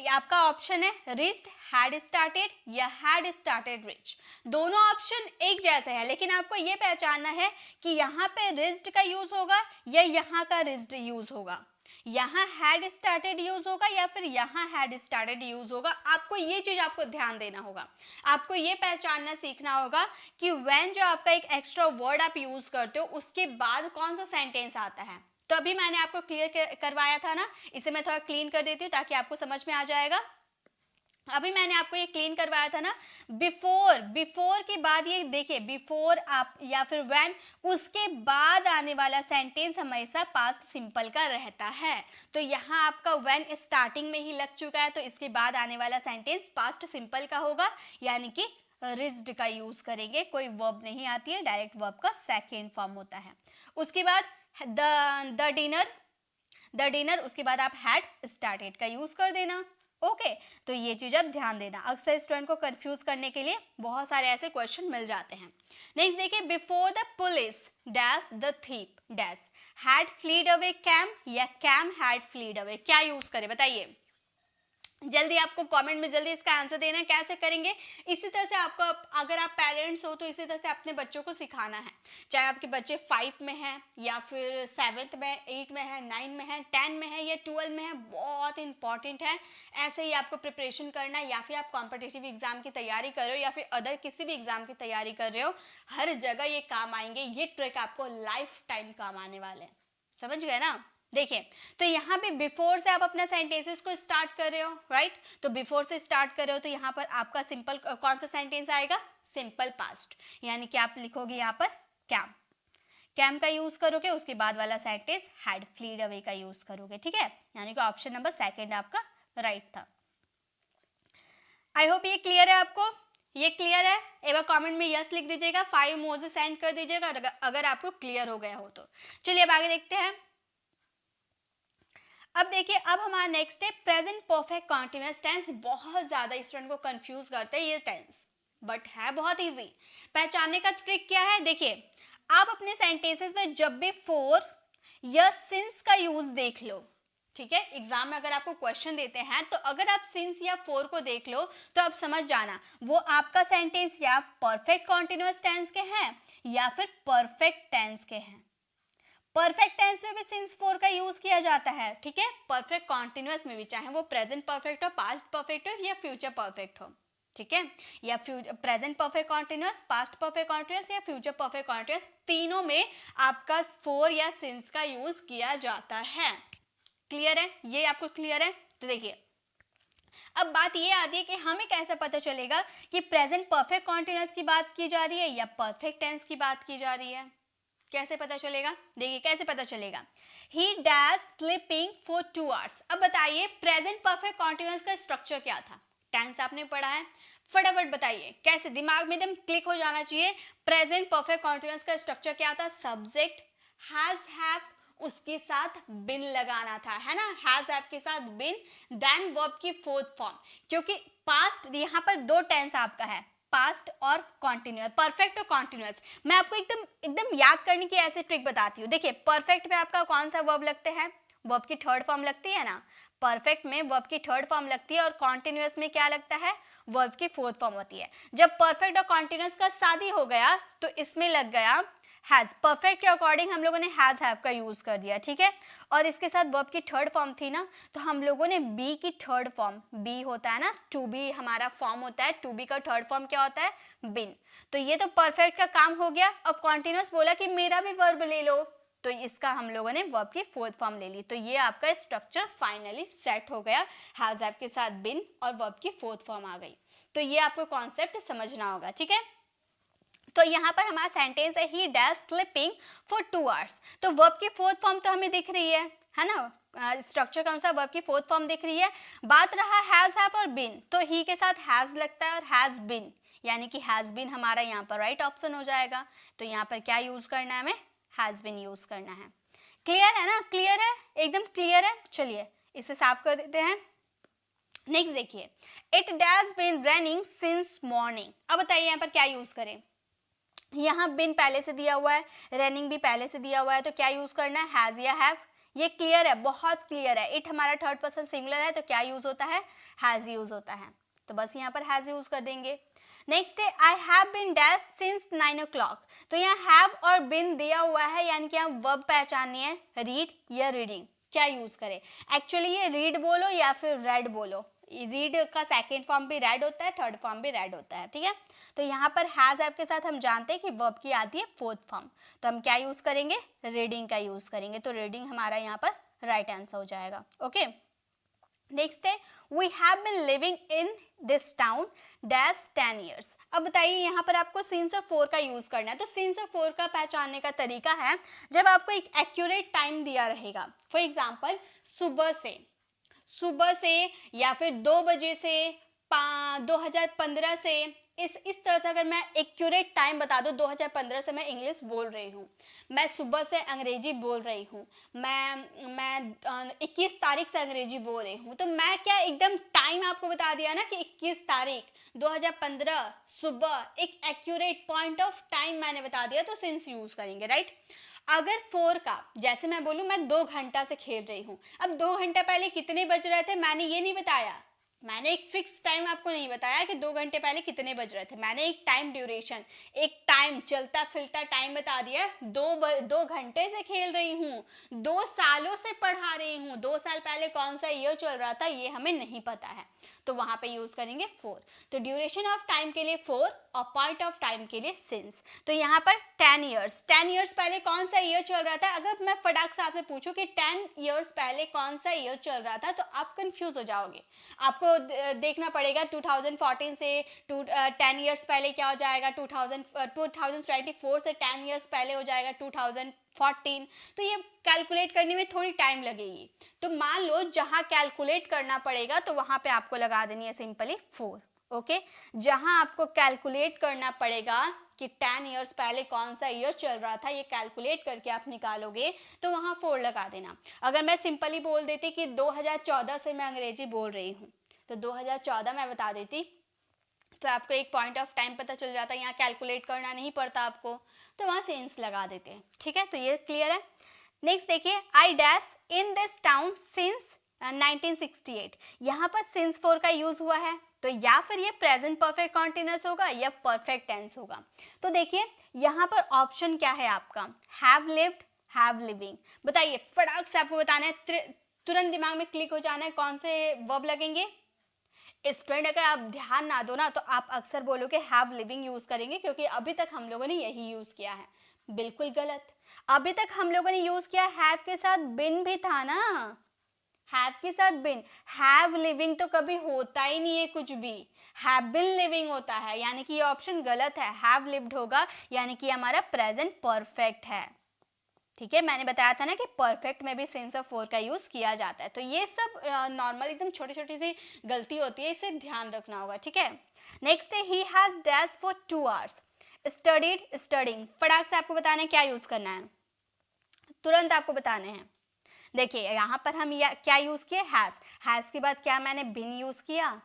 आपका ऑप्शन है रिच्ड, हैड स्टार्टेड या हैड स्टार्टेड रिच। दोनों ऑप्शन एक जैसे है, लेकिन आपको ये पहचानना है कि यहाँ पे रिच्ड का यूज होगा या यहाँ का रिच्ड यूज होगा, यहाँ हैड स्टार्टेड यूज होगा या फिर यहाँ हैड स्टार्टेड यूज होगा। आपको ये चीज आपको ध्यान देना होगा, आपको ये पहचानना सीखना होगा कि व्हेन जो आपका एक एक्स्ट्रा वर्ड आप यूज करते हो उसके बाद कौन सा सेंटेंस आता है। तो अभी मैंने आपको क्लियर करवाया था ना, इसे मैं थोड़ा क्लीन कर देती हूँ ताकि आपको समझ में आ जाएगा। अभी मैंने आपको ये क्लीन करवाया था ना, बिफोर, बिफोर के बाद ये देखिए, बिफोर आप या फिर व्हेन, उसके बाद आने वाला सेंटेंस हमेशा पास्ट सिंपल का रहता है। तो यहाँ आपका व्हेन स्टार्टिंग में ही लग चुका है, तो इसके बाद आने वाला सेंटेंस पास्ट सिंपल का होगा, यानी कि रिज्ड का यूज करेंगे। कोई वर्ब नहीं आती है, डायरेक्ट वर्ब का सेकेंड फॉर्म होता है। उसके बाद द डिनर, उसके बाद आप हैड स्टार्टेड का यूज कर देना। ओके तो ये चीज आप ध्यान देना, अक्सर स्टूडेंट को कंफ्यूज करने के लिए बहुत सारे ऐसे क्वेश्चन मिल जाते हैं। नेक्स्ट देखिए, before the police dash the thief dash had fled away came या कैम हैड फ्लीड अवे, क्या यूज करें बताइए, जल्दी आपको कमेंट में जल्दी इसका आंसर देना है। कैसे करेंगे, इसी तरह से आपको, अगर आप पेरेंट्स हो तो इसी तरह से अपने बच्चों को सिखाना है, चाहे आपके बच्चे 5 में हैं या फिर 7th में, 8 में है, 9 में है, 10 में है या 12 में है, बहुत इंपॉर्टेंट है। ऐसे ही आपको प्रिपरेशन करना है, या फिर आप कॉम्पिटिटिव एग्जाम की तैयारी कर रहे हो या फिर अदर किसी भी एग्जाम की तैयारी कर रहे हो, हर जगह ये काम आएंगे। ये ट्रिक आपको लाइफ टाइम काम आने वाले हैं, समझ गए ना। देखिए, तो यहाँ पे बिफोर से आप अपना सेंटेंसेस को स्टार्ट कर रहे हो, राइट, तो बिफोर से स्टार्ट कर रहे हो तो यहाँ पर आपका सिंपल कौन सा सेंटेंस आएगा, सिंपल पास्ट, यानी कि आप लिखोगे यहाँ पर कैम, कैम का यूज करोगे, उसके बाद वाला सेंटेंस हैड फ्लीड अवे का यूज करोगे, ठीक है, यानी कि ऑप्शन नंबर सेकंड आपका राइट था। आई होप ये क्लियर है आपको, ये क्लियर है, एक बार कमेंट में यस लिख दीजिएगा, 5 इमोजी सेंड कर दीजिएगा अगर आपको क्लियर हो गया हो तो। चलिए अब आगे देखते हैं। अब देखिए, अब हमारा नेक्स्ट है प्रेजेंट परफेक्ट कॉन्टिन्यूअस टेंस। बहुत ज्यादा स्टूडेंट को कंफ्यूज करते हैं ये टेंस, बट है बहुत इजी। पहचानने का ट्रिक क्या है, देखिए, आप अपने सेंटेंसेस में जब भी फोर या सिंस का यूज देख लो, ठीक है, एग्जाम में अगर आपको क्वेश्चन देते हैं तो अगर आप सिंस या फोर को देख लो तो आप समझ जाना वो आपका सेंटेंस या परफेक्ट कॉन्टिन्यूअस टेंस के हैं या फिर परफेक्ट टेंस के हैं। परफेक्ट टेंस में भी सिंस फोर का यूज किया जाता है, ठीक है, परफेक्ट कॉन्टिन्यूअस में भी, चाहे वो प्रेजेंट परफेक्ट हो, पास्ट परफेक्ट हो या फ्यूचर परफेक्ट हो, ठीक है, या present perfect continuous, past perfect continuous या फ्यूचर परफेक्ट कॉन्टिन्यूअस, तीनों में आपका फोर या सिंस का यूज किया जाता है। क्लियर है, ये आपको क्लियर है। तो देखिए, अब बात ये आती है कि हमें कैसे पता चलेगा कि प्रेजेंट परफेक्ट कॉन्टिन्यूअस की बात की जा रही है या परफेक्ट टेंस की बात की जा रही है, कैसे पता चलेगा, देखिए कैसे पता चलेगा, ही डैश स्लीपिंग फॉर 2 hours। अब बताइए प्रेजेंट परफेक्ट कॉन्टिन्यूअस का स्ट्रक्चर क्या था, टेंस आपने पढ़ा है, फटाफट बताइए, कैसे, दिमाग में एकदम क्लिक हो जाना चाहिए। प्रेजेंट परफेक्ट कॉन्टिन्यूअस का स्ट्रक्चर क्या था, सब्जेक्ट हैज हैव, उसके साथ बिन लगाना था, है ना, हैज हैव के साथ बिन, देन वर्ब की फोर्थ फॉर्म, क्योंकि पास्ट यहाँ पर 2 टेंस आपका है, पास्ट और कॉन्टिन्यूअस, परफेक्ट और कॉन्टिन्यूअस। मैं आपको एकदम एकदम याद करने की ऐसे ट्रिक बताती हूँ। देखिए, परफेक्ट में आपका कौन सा वर्ब लगते हैं, वर्ब की थर्ड फॉर्म लगती है ना, परफेक्ट में वर्ब की थर्ड फॉर्म लगती है, और कॉन्टिन्यूअस में क्या लगता है, वर्ब की फोर्थ फॉर्म होती है। जब परफेक्ट और कॉन्टिन्यूअस का शादी हो गया तो इसमें लग गया हैज, परफेक्ट के अकॉर्डिंग हम लोगों ने हैज हैव का यूज कर दिया, ठीक है, और इसके साथ वर्ब की थर्ड फॉर्म थी ना, तो हम लोगों ने बी की थर्ड फॉर्म, बी होता है ना, टू बी हमारा फॉर्म होता है, टू बी का थर्ड फॉर्म क्या होता है, बिन। तो ये तो परफेक्ट का काम हो गया। अब कॉन्टिन्यूअस बोला कि मेरा भी वर्ब ले लो, तो इसका हम लोगों ने वर्ब की फोर्थ फॉर्म ले ली, तो ये आपका स्ट्रक्चर फाइनली सेट हो गया, हैज हैव के साथ बिन और वर्ब की फोर्थ फॉर्म आ गई। तो ये आपको कॉन्सेप्ट समझना होगा, ठीक है। तो यहाँ पर हमारा सेंटेंस है ही डैश स्लीपिंग फॉर 2 hours। तो वर्ब की फोर्थ फॉर्म तो हमें दिख रही है ना, स्ट्रक्चर कौन सा, वर्ब की फोर्थ फॉर्म दिख रही है। बात रहा हैज हैव और बिन, तो ही के साथ हैज लगता है और हैज बिन, यानी कि हैज बिन हमारा यहाँ पर राइट ऑप्शन हो जाएगा। तो यहाँ पर क्या यूज करना है हमें, हैज बीन यूज करना है। क्लियर है ना, क्लियर है, एकदम क्लियर है। चलिए इसे साफ कर देते हैं। नेक्स्ट देखिए, it has been running since morning. अब बताइए यहाँ पर क्या यूज करें। यहाँ बिन पहले से दिया हुआ है, रनिंग भी पहले से दिया हुआ है, तो क्या यूज करना है, हैज या हैव। ये क्लियर है, बहुत क्लियर है। इट हमारा थर्ड पर्सन सिंगुलर है तो क्या यूज होता है, हैज यूज होता है, तो बस यहाँ पर हैज यूज कर देंगे। नेक्स्ट है, I have been dash since 9 o'clock। तो यहाँ हैव और बिन दिया हुआ है, यानी कि हम वर्ब पहचाननी है, रीड या रीडिंग। क्या यूज करें, एक्चुअली ये रीड बोलो या फिर रेड बोलो। रीड का सेकेंड फॉर्म भी रेड होता है, थर्ड फॉर्म भी रेड होता है, ठीक है। तो यहाँ पर हैज हैव के साथ हम जानते हैं कि वर्ब की आती है फोर्थ फॉर्म, तो हम क्या यूज करेंगे, रीडिंग का यूज करेंगे। तो रीडिंग हमारा यहाँ पर राइट आंसर हो जाएगा। ओके, नेक्स्ट है, we have been living in this town dash 10 years। अब बताइए यहाँ पर आपको सिंस और फोर का यूज करना है। तो सिंस और फोर का पहचानने का तरीका है, जब आपको एक एक्यूरेट टाइम दिया रहेगा, फॉर एग्जाम्पल सुबह से या फिर 2 बजे से 2015 से, इस तरह से अगर मैं एक्यूरेट टाइम बता दूं, 2015 से मैं इंग्लिश बोल रही हूँ, मैं सुबह से अंग्रेजी बोल रही हूँ, मैं 21 तारीख से अंग्रेजी बोल रही हूँ, तो मैं क्या एकदम टाइम आपको बता दिया ना कि 21 तारीख 2015 सुबह, एक एक्यूरेट पॉइंट ऑफ टाइम मैंने बता दिया, तो सिंस यूज करेंगे, राइट। अगर फोर का, जैसे मैं बोलूँ मैं 2 घंटा से खेल रही हूँ, अब 2 घंटा पहले कितने बज रहे थे मैंने ये नहीं बताया, मैंने एक फिक्स टाइम आपको नहीं बताया कि 2 घंटे पहले कितने बज रहे थे, मैंने एक टाइम ड्यूरेशन, एक टाइम, चलता फिरता टाइम बता दिया। 2 घंटे से खेल रही हूँ, 2 सालों से पढ़ा रही हूँ, 2 साल पहले कौन सा ईयर चल रहा था ये हमें नहीं पता है, तो वहां पे यूज करेंगे फोर। तो ड्यूरेशन ऑफ टाइम के लिए फोर और पॉइंट ऑफ टाइम के लिए सिंस। तो यहाँ पर 10 ईयर्स पहले कौन सा ईयर चल रहा था, अगर मैं फटाक से आपसे पूछूं कि 10 ईयर्स पहले कौन सा ईयर चल रहा था, तो आप कंफ्यूज हो जाओगे। आपको देखना पड़ेगा 2014 से 10 ईयर्स पहले क्या हो जाएगा, 2024 से 10 ईयर्स पहले हो जाएगा 2014, तो ये कैलकुलेट करने में थोड़ी टाइम लगेगी। तो मान लो जहां कैलकुलेट करना पड़ेगा तो वहां पे आपको लगा देनी है सिंपली 4। ओके, जहां आपको कैलकुलेट करना पड़ेगा कि 10 ईयर्स पहले कौन सा ईयर चल रहा था, ये कैलकुलेट करके आप निकालोगे तो वहां 4 लगा देना। अगर मैं सिंपली बोल देती कि 2014 से मैं अंग्रेजी बोल रही हूँ, तो 2014 मैं बता देती, तो आपको एक पॉइंट ऑफ टाइम पता चल जाता है, यहाँ कैलकुलेट करना नहीं पड़ता आपको, तो वहाँ सिंस लगा देते हैं, ठीक है। तो ये क्लियर है। नेक्स्ट देखिए, I dash in this town since 1968। यहाँ पर सिंस फोर का यूज हुआ है, तो या फिर ये प्रेजेंट परफेक्ट कॉन्टिन्यूअस होगा या परफेक्ट टेंस होगा। तो देखिए यहाँ पर ऑप्शन क्या है आपका, हैव लिव्ड, हैव लिविंग। बताइए, फटाक से आपको बताना है, तुरंत दिमाग में क्लिक हो जाना है, कौन से वर्ब लगेंगे। स्टूडेंट, अगर आप ध्यान ना दो ना तो आप अक्सर बोलोगे हैव लिविंग यूज करेंगे, क्योंकि अभी तक हम लोगों ने यही यूज किया है। बिल्कुल गलत। अभी तक हम लोगों ने यूज किया हैव के साथ बिन भी था ना, हैव के साथ बिन। हैव लिविंग तो कभी होता ही नहीं है कुछ भी, हैव बिन लिविंग होता है, यानी कि ये ऑप्शन गलत है। हैव लिव्ड होगा, यानी कि हमारा प्रेजेंट परफेक्ट है, ठीक है। मैंने बताया था ना कि परफेक्ट में भी सिंस ऑफ फोर का यूज किया जाता है। तो ये सब नॉर्मल एकदम छोटी छोटी सी गलती होती है, इसे ध्यान रखना होगा, ठीक है। नेक्स्ट है, he has dash for 2 hours, studied, studying. फटाक से आपको बताना है क्या यूज करना है, तुरंत आपको बताने हैं। देखिए यहाँ पर हम क्या यूज किए, हैज के बाद क्या मैंने बिन यूज किया,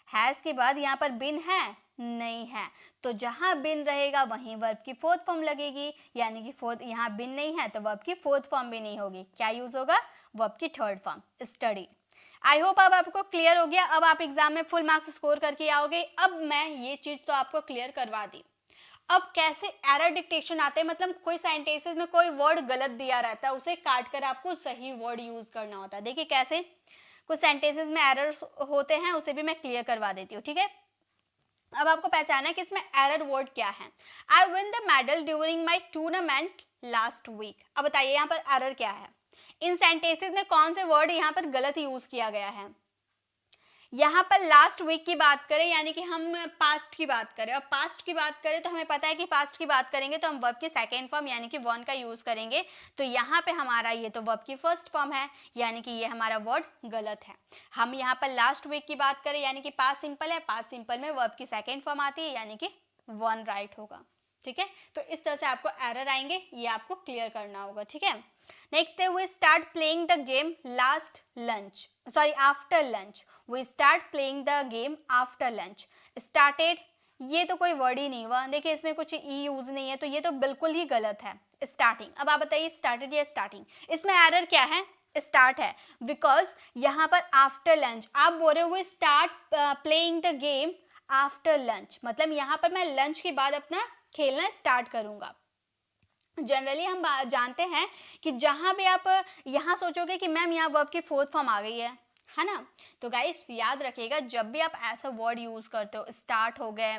हैज के बाद यहाँ पर बिन है नहीं है, तो जहां बिन रहेगा वहीं वर्ब की फोर्थ फॉर्म लगेगी, यानी कि फोर्थ, यहाँ बिन नहीं है तो वर्ब की फोर्थ फॉर्म भी नहीं होगी, क्या यूज होगा, वर्ब की third form, study. I hope अब आपको क्लियर हो गया, अब आप एग्जाम में फुल मार्क्स स्कोर करके आओगे। अब मैं ये चीज तो आपको क्लियर करवा दी, अब कैसे एरर डिक्टेशन आते हैं, मतलब कोई सेंटेंसेस में कोई वर्ड गलत दिया रहता है, उसे काट कर आपको सही वर्ड यूज करना होता है। देखिए कैसे कुछ सेंटेंसेस में एरर होते हैं, उसे भी मैं क्लियर करवा देती हूँ, ठीक है। अब आपको पहचाना है कि इसमें एरर वर्ड क्या है। I win the medal during my tournament last week. अब बताइए यहाँ पर एरर क्या है, इन सेंटेंसेस में कौन से वर्ड यहाँ पर गलत यूज किया गया है। यहाँ पर लास्ट वीक की बात करें, यानी कि हम पास्ट की बात करें, और पास्ट की बात करें तो हमें पता है कि पास्ट की बात करेंगे तो हम वर्ब की सेकेंड फॉर्म यानी कि वन का यूज करेंगे, तो यहाँ पे हमारा ये तो वर्ब की फर्स्ट फॉर्म है, यानी कि ये हमारा वर्ड गलत है। हम यहाँ पर लास्ट वीक की बात करें, यानी कि पास्ट सिंपल है, पास्ट सिंपल में वर्ब की सेकेंड फॉर्म आती है, यानी कि वन राइट होगा, ठीक है, तो इस तरह से आपको एरर आएंगे, ये आपको क्लियर करना होगा, ठीक है। नेक्स्ट है we start playing the game last lunch, sorry after lunch, we start playing the game after lunch. Started, ये तो कोई वर्ड ही नहीं हुआ, देखिए इसमें कुछ ई यूज नहीं है, तो ये तो बिल्कुल ही गलत है। स्टार्टिंग, अब आप बताइए स्टार्टेड या स्टार्टिंग, इसमें एरर क्या है, स्टार्ट है, बिकॉज यहाँ पर आफ्टर लंच आप बोल रहे हो we start playing the game after lunch, मतलब यहाँ पर मैं लंच के बाद अपना खेलना स्टार्ट करूंगा। जनरली हम जानते हैं कि जहां भी आप यहाँ सोचोगे कि मैम यहाँ वर्ब की फोर्थ फॉर्म आ गई है ना, तो गाइस याद रखिएगा जब भी आप ऐसा वर्ड यूज करते हो, स्टार्ट हो गए,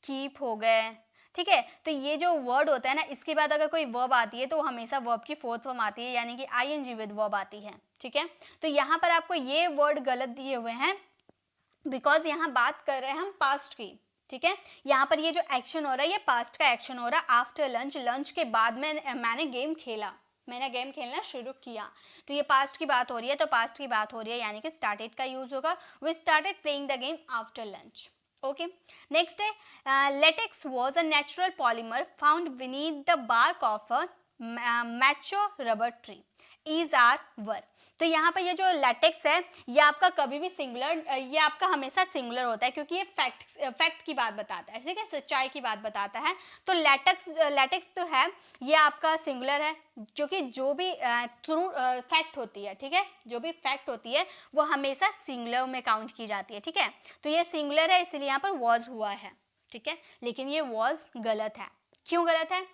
कीप हो गए, ठीक है, तो ये जो वर्ड होता है ना, इसके बाद अगर कोई वर्ब आती है तो हमेशा वर्ब की फोर्थ फॉर्म आती है, यानी कि आईएनजी विद वर्ब आती है, ठीक है। तो यहाँ पर आपको ये वर्ड गलत दिए हुए हैं, बिकॉज यहाँ बात कर रहे हैं हम पास्ट की, ठीक है। यहाँ पर ये जो एक्शन हो रहा है ये पास्ट का एक्शन हो रहा है, आफ्टर लंच, लंच के बाद में मैंने गेम खेला, मैंने गेम खेलना शुरू किया, तो ये पास्ट की बात हो रही है, तो पास्ट की बात हो रही है यानी कि स्टार्टेड का यूज होगा, we started playing the game after lunch. Okay, next है latex was a natural polymer found beneath the bark of a mature rubber tree, is are were. तो यहाँ पर ये जो लेटेक्स है ये आपका कभी भी सिंगुलर, ये आपका हमेशा सिंगुलर होता है क्योंकि ये फैक्ट की बात बताता है, ठीक है, सच्चाई की बात बताता है। तो लेटेक्स तो है ये आपका सिंगुलर है, क्योंकि जो भी ट्रू फैक्ट होती है, ठीक है, जो भी फैक्ट होती है वो हमेशा सिंगुलर में काउंट की जाती है, ठीक है। तो ये सिंगुलर है इसलिए यहाँ पर वॉज हुआ है, ठीक है, लेकिन ये वॉज गलत है। क्यों गलत है,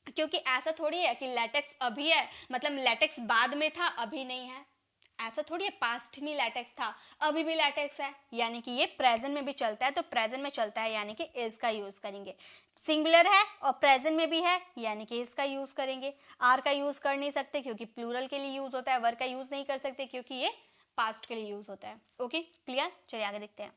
क्योंकि ऐसा थोड़ी है कि लेटेक्स अभी है मतलब लेटेक्स बाद में था अभी नहीं है, ऐसा थोड़ी है, पास्ट में लेटेक्स था अभी भी लेटेक्स है, यानी कि ये प्रेजेंट में भी चलता है, तो प्रेजेंट में चलता है यानी कि इज का यूज करेंगे। सिंगुलर है और प्रेजेंट में भी है यानी कि इज का यूज करेंगे। आर का यूज कर नहीं सकते क्योंकि प्लूरल के लिए यूज होता है, वर का यूज नहीं कर सकते क्योंकि ये पास्ट के लिए यूज होता है। ओके क्लियर, चलिए आगे देखते हैं।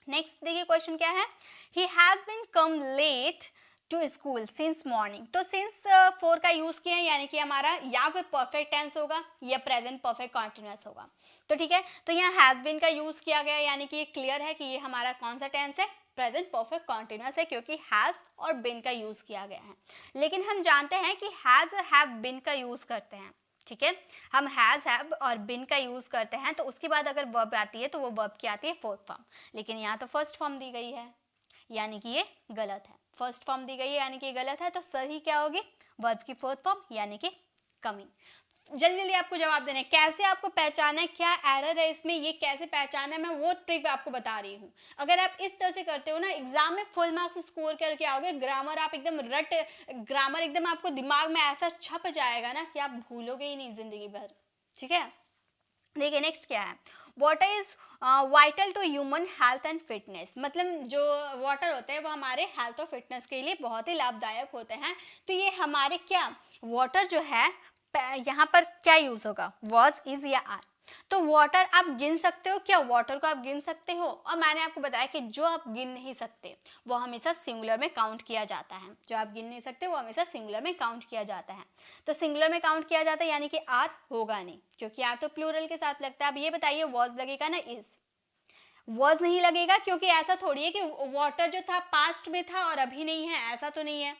नेक्स्ट देखिए क्वेश्चन क्या है, he has been come late to school since morning. तो सिंस 4 का यूज किया है यानी कि हमारा या फिर परफेक्ट टेंस होगा या प्रेजेंट परफेक्ट कॉन्टिन्यूअस होगा, तो ठीक है, तो यहाँ हैज बीन का यूज किया गया यानी कि ये क्लियर है कि ये हमारा कौन सा टेंस है, प्रेजेंट परफेक्ट कॉन्टिन्यूअस है, क्योंकि हैज और बिन का यूज किया गया है। लेकिन हम जानते हैं कि हैज और हैव बिन का यूज करते हैं, ठीक है, हम हैज हैव और बिन का यूज करते हैं, तो उसके बाद अगर वर्ब आती है तो वो वर्ब की आती है फोर्थ फॉर्म, लेकिन यहाँ तो फर्स्ट फॉर्म दी गई है यानी कि ये गलत है, फर्स्ट फॉर्म दी गई है यानी कि गलत है, तो सही क्या होगी, वर्ब की फोर्थ फॉर्म यानी कि कमिंग। जल्दी जल्दी आपको जवाब देना है, कैसे आपको पहचाना है क्या एरर है इसमें, ये कैसे पहचाना है, मैं वो ट्रिक आपको बता रही हूँ। अगर आप इस तरह से करते हो ना एग्जाम में फुल मार्क्स स्कोर करके आओगे, ग्रामर आप एकदम ग्रामर एकदम आपको दिमाग में ऐसा छप जाएगा ना कि आप भूलोगे ही नहीं जिंदगी भर, ठीक है। देखिए नेक्स्ट क्या है, water is vital to human health and fitness, मतलब जो वाटर होते हैं वो हमारे हेल्थ और फिटनेस के लिए बहुत ही लाभदायक होते हैं। तो ये हमारे क्या वाटर जो है यहाँ पर क्या यूज होगा, वॉज, इज या आर। तो वाटर आप गिन सकते हो क्या, वाटर को आप गिन सकते हो, और मैंने आपको बताया कि जो आप गिन नहीं सकते वो हमेशा सिंगुलर में काउंट किया जाता है, जो आप गिन नहीं सकते वो हमेशा सिंगुलर में काउंट किया जाता है। तो सिंगुलर में काउंट किया जाता है यानी कि आर होगा नहीं, क्योंकि आर तो प्लूरल के साथ लगता है। अब ये बताइए वॉज लगेगा ना इज, वॉज नहीं लगेगा, क्योंकि ऐसा थोड़ी है कि वाटर जो था पास्ट में था और अभी नहीं है, ऐसा तो नहीं है।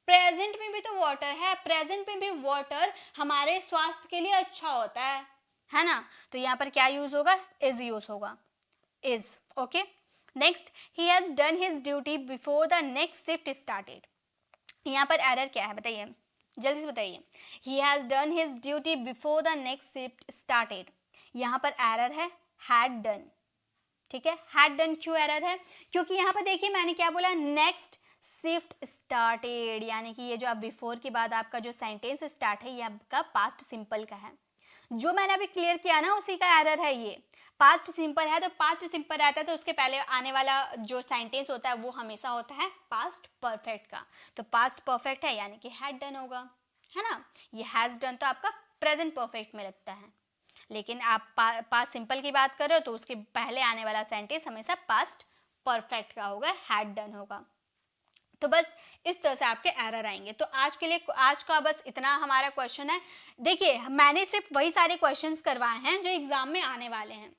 प्रेजेंट में भी तो वाटर है, प्रेजेंट में भी वाटर हमारे स्वास्थ्य के लिए अच्छा होता है ना। तो यहाँ पर क्या यूज होगा, इज यूज होगा, is. Okay next, he has done his duty before the next shift started. यहाँ पर एरर क्या है बताइए, जल्दी से बताइए। He has done his duty before the next shift started, यहाँ पर एरर है हैड डन, ठीक है। हैड डन क्यों एरर है, क्योंकि यहाँ पर देखिए मैंने क्या बोला, नेक्स्ट शिफ्ट स्टार्टेड, यानी कि ये जो आप बिफोर के बाद आपका जो सेंटेंस स्टार्ट है ये आपका पास्ट सिंपल का है, जो मैंने अभी क्लियर किया ना उसी का एरर है। ये पास्ट सिंपल है तो पास्ट सिंपल रहता है तो उसके पहले आने वाला जो सेंटेंस होता है वो हमेशा होता है पास्ट परफेक्ट का, तो पास्ट परफेक्ट है यानी कि हैड डन होगा, है ना। ये हैज डन तो आपका प्रेजेंट परफेक्ट में लगता है, लेकिन आप पास्ट सिंपल की बात कर रहे हो तो उसके पहले आने वाला सेंटेंस हमेशा पास्ट परफेक्ट का होगा, हैड डन होगा। तो बस इस तरह से आपके एरर आएंगे। तो आज के लिए आज का बस इतना हमारा क्वेश्चन है। देखिए मैंने सिर्फ वही सारे क्वेश्चंस करवाए हैं जो एग्जाम में आने वाले हैं,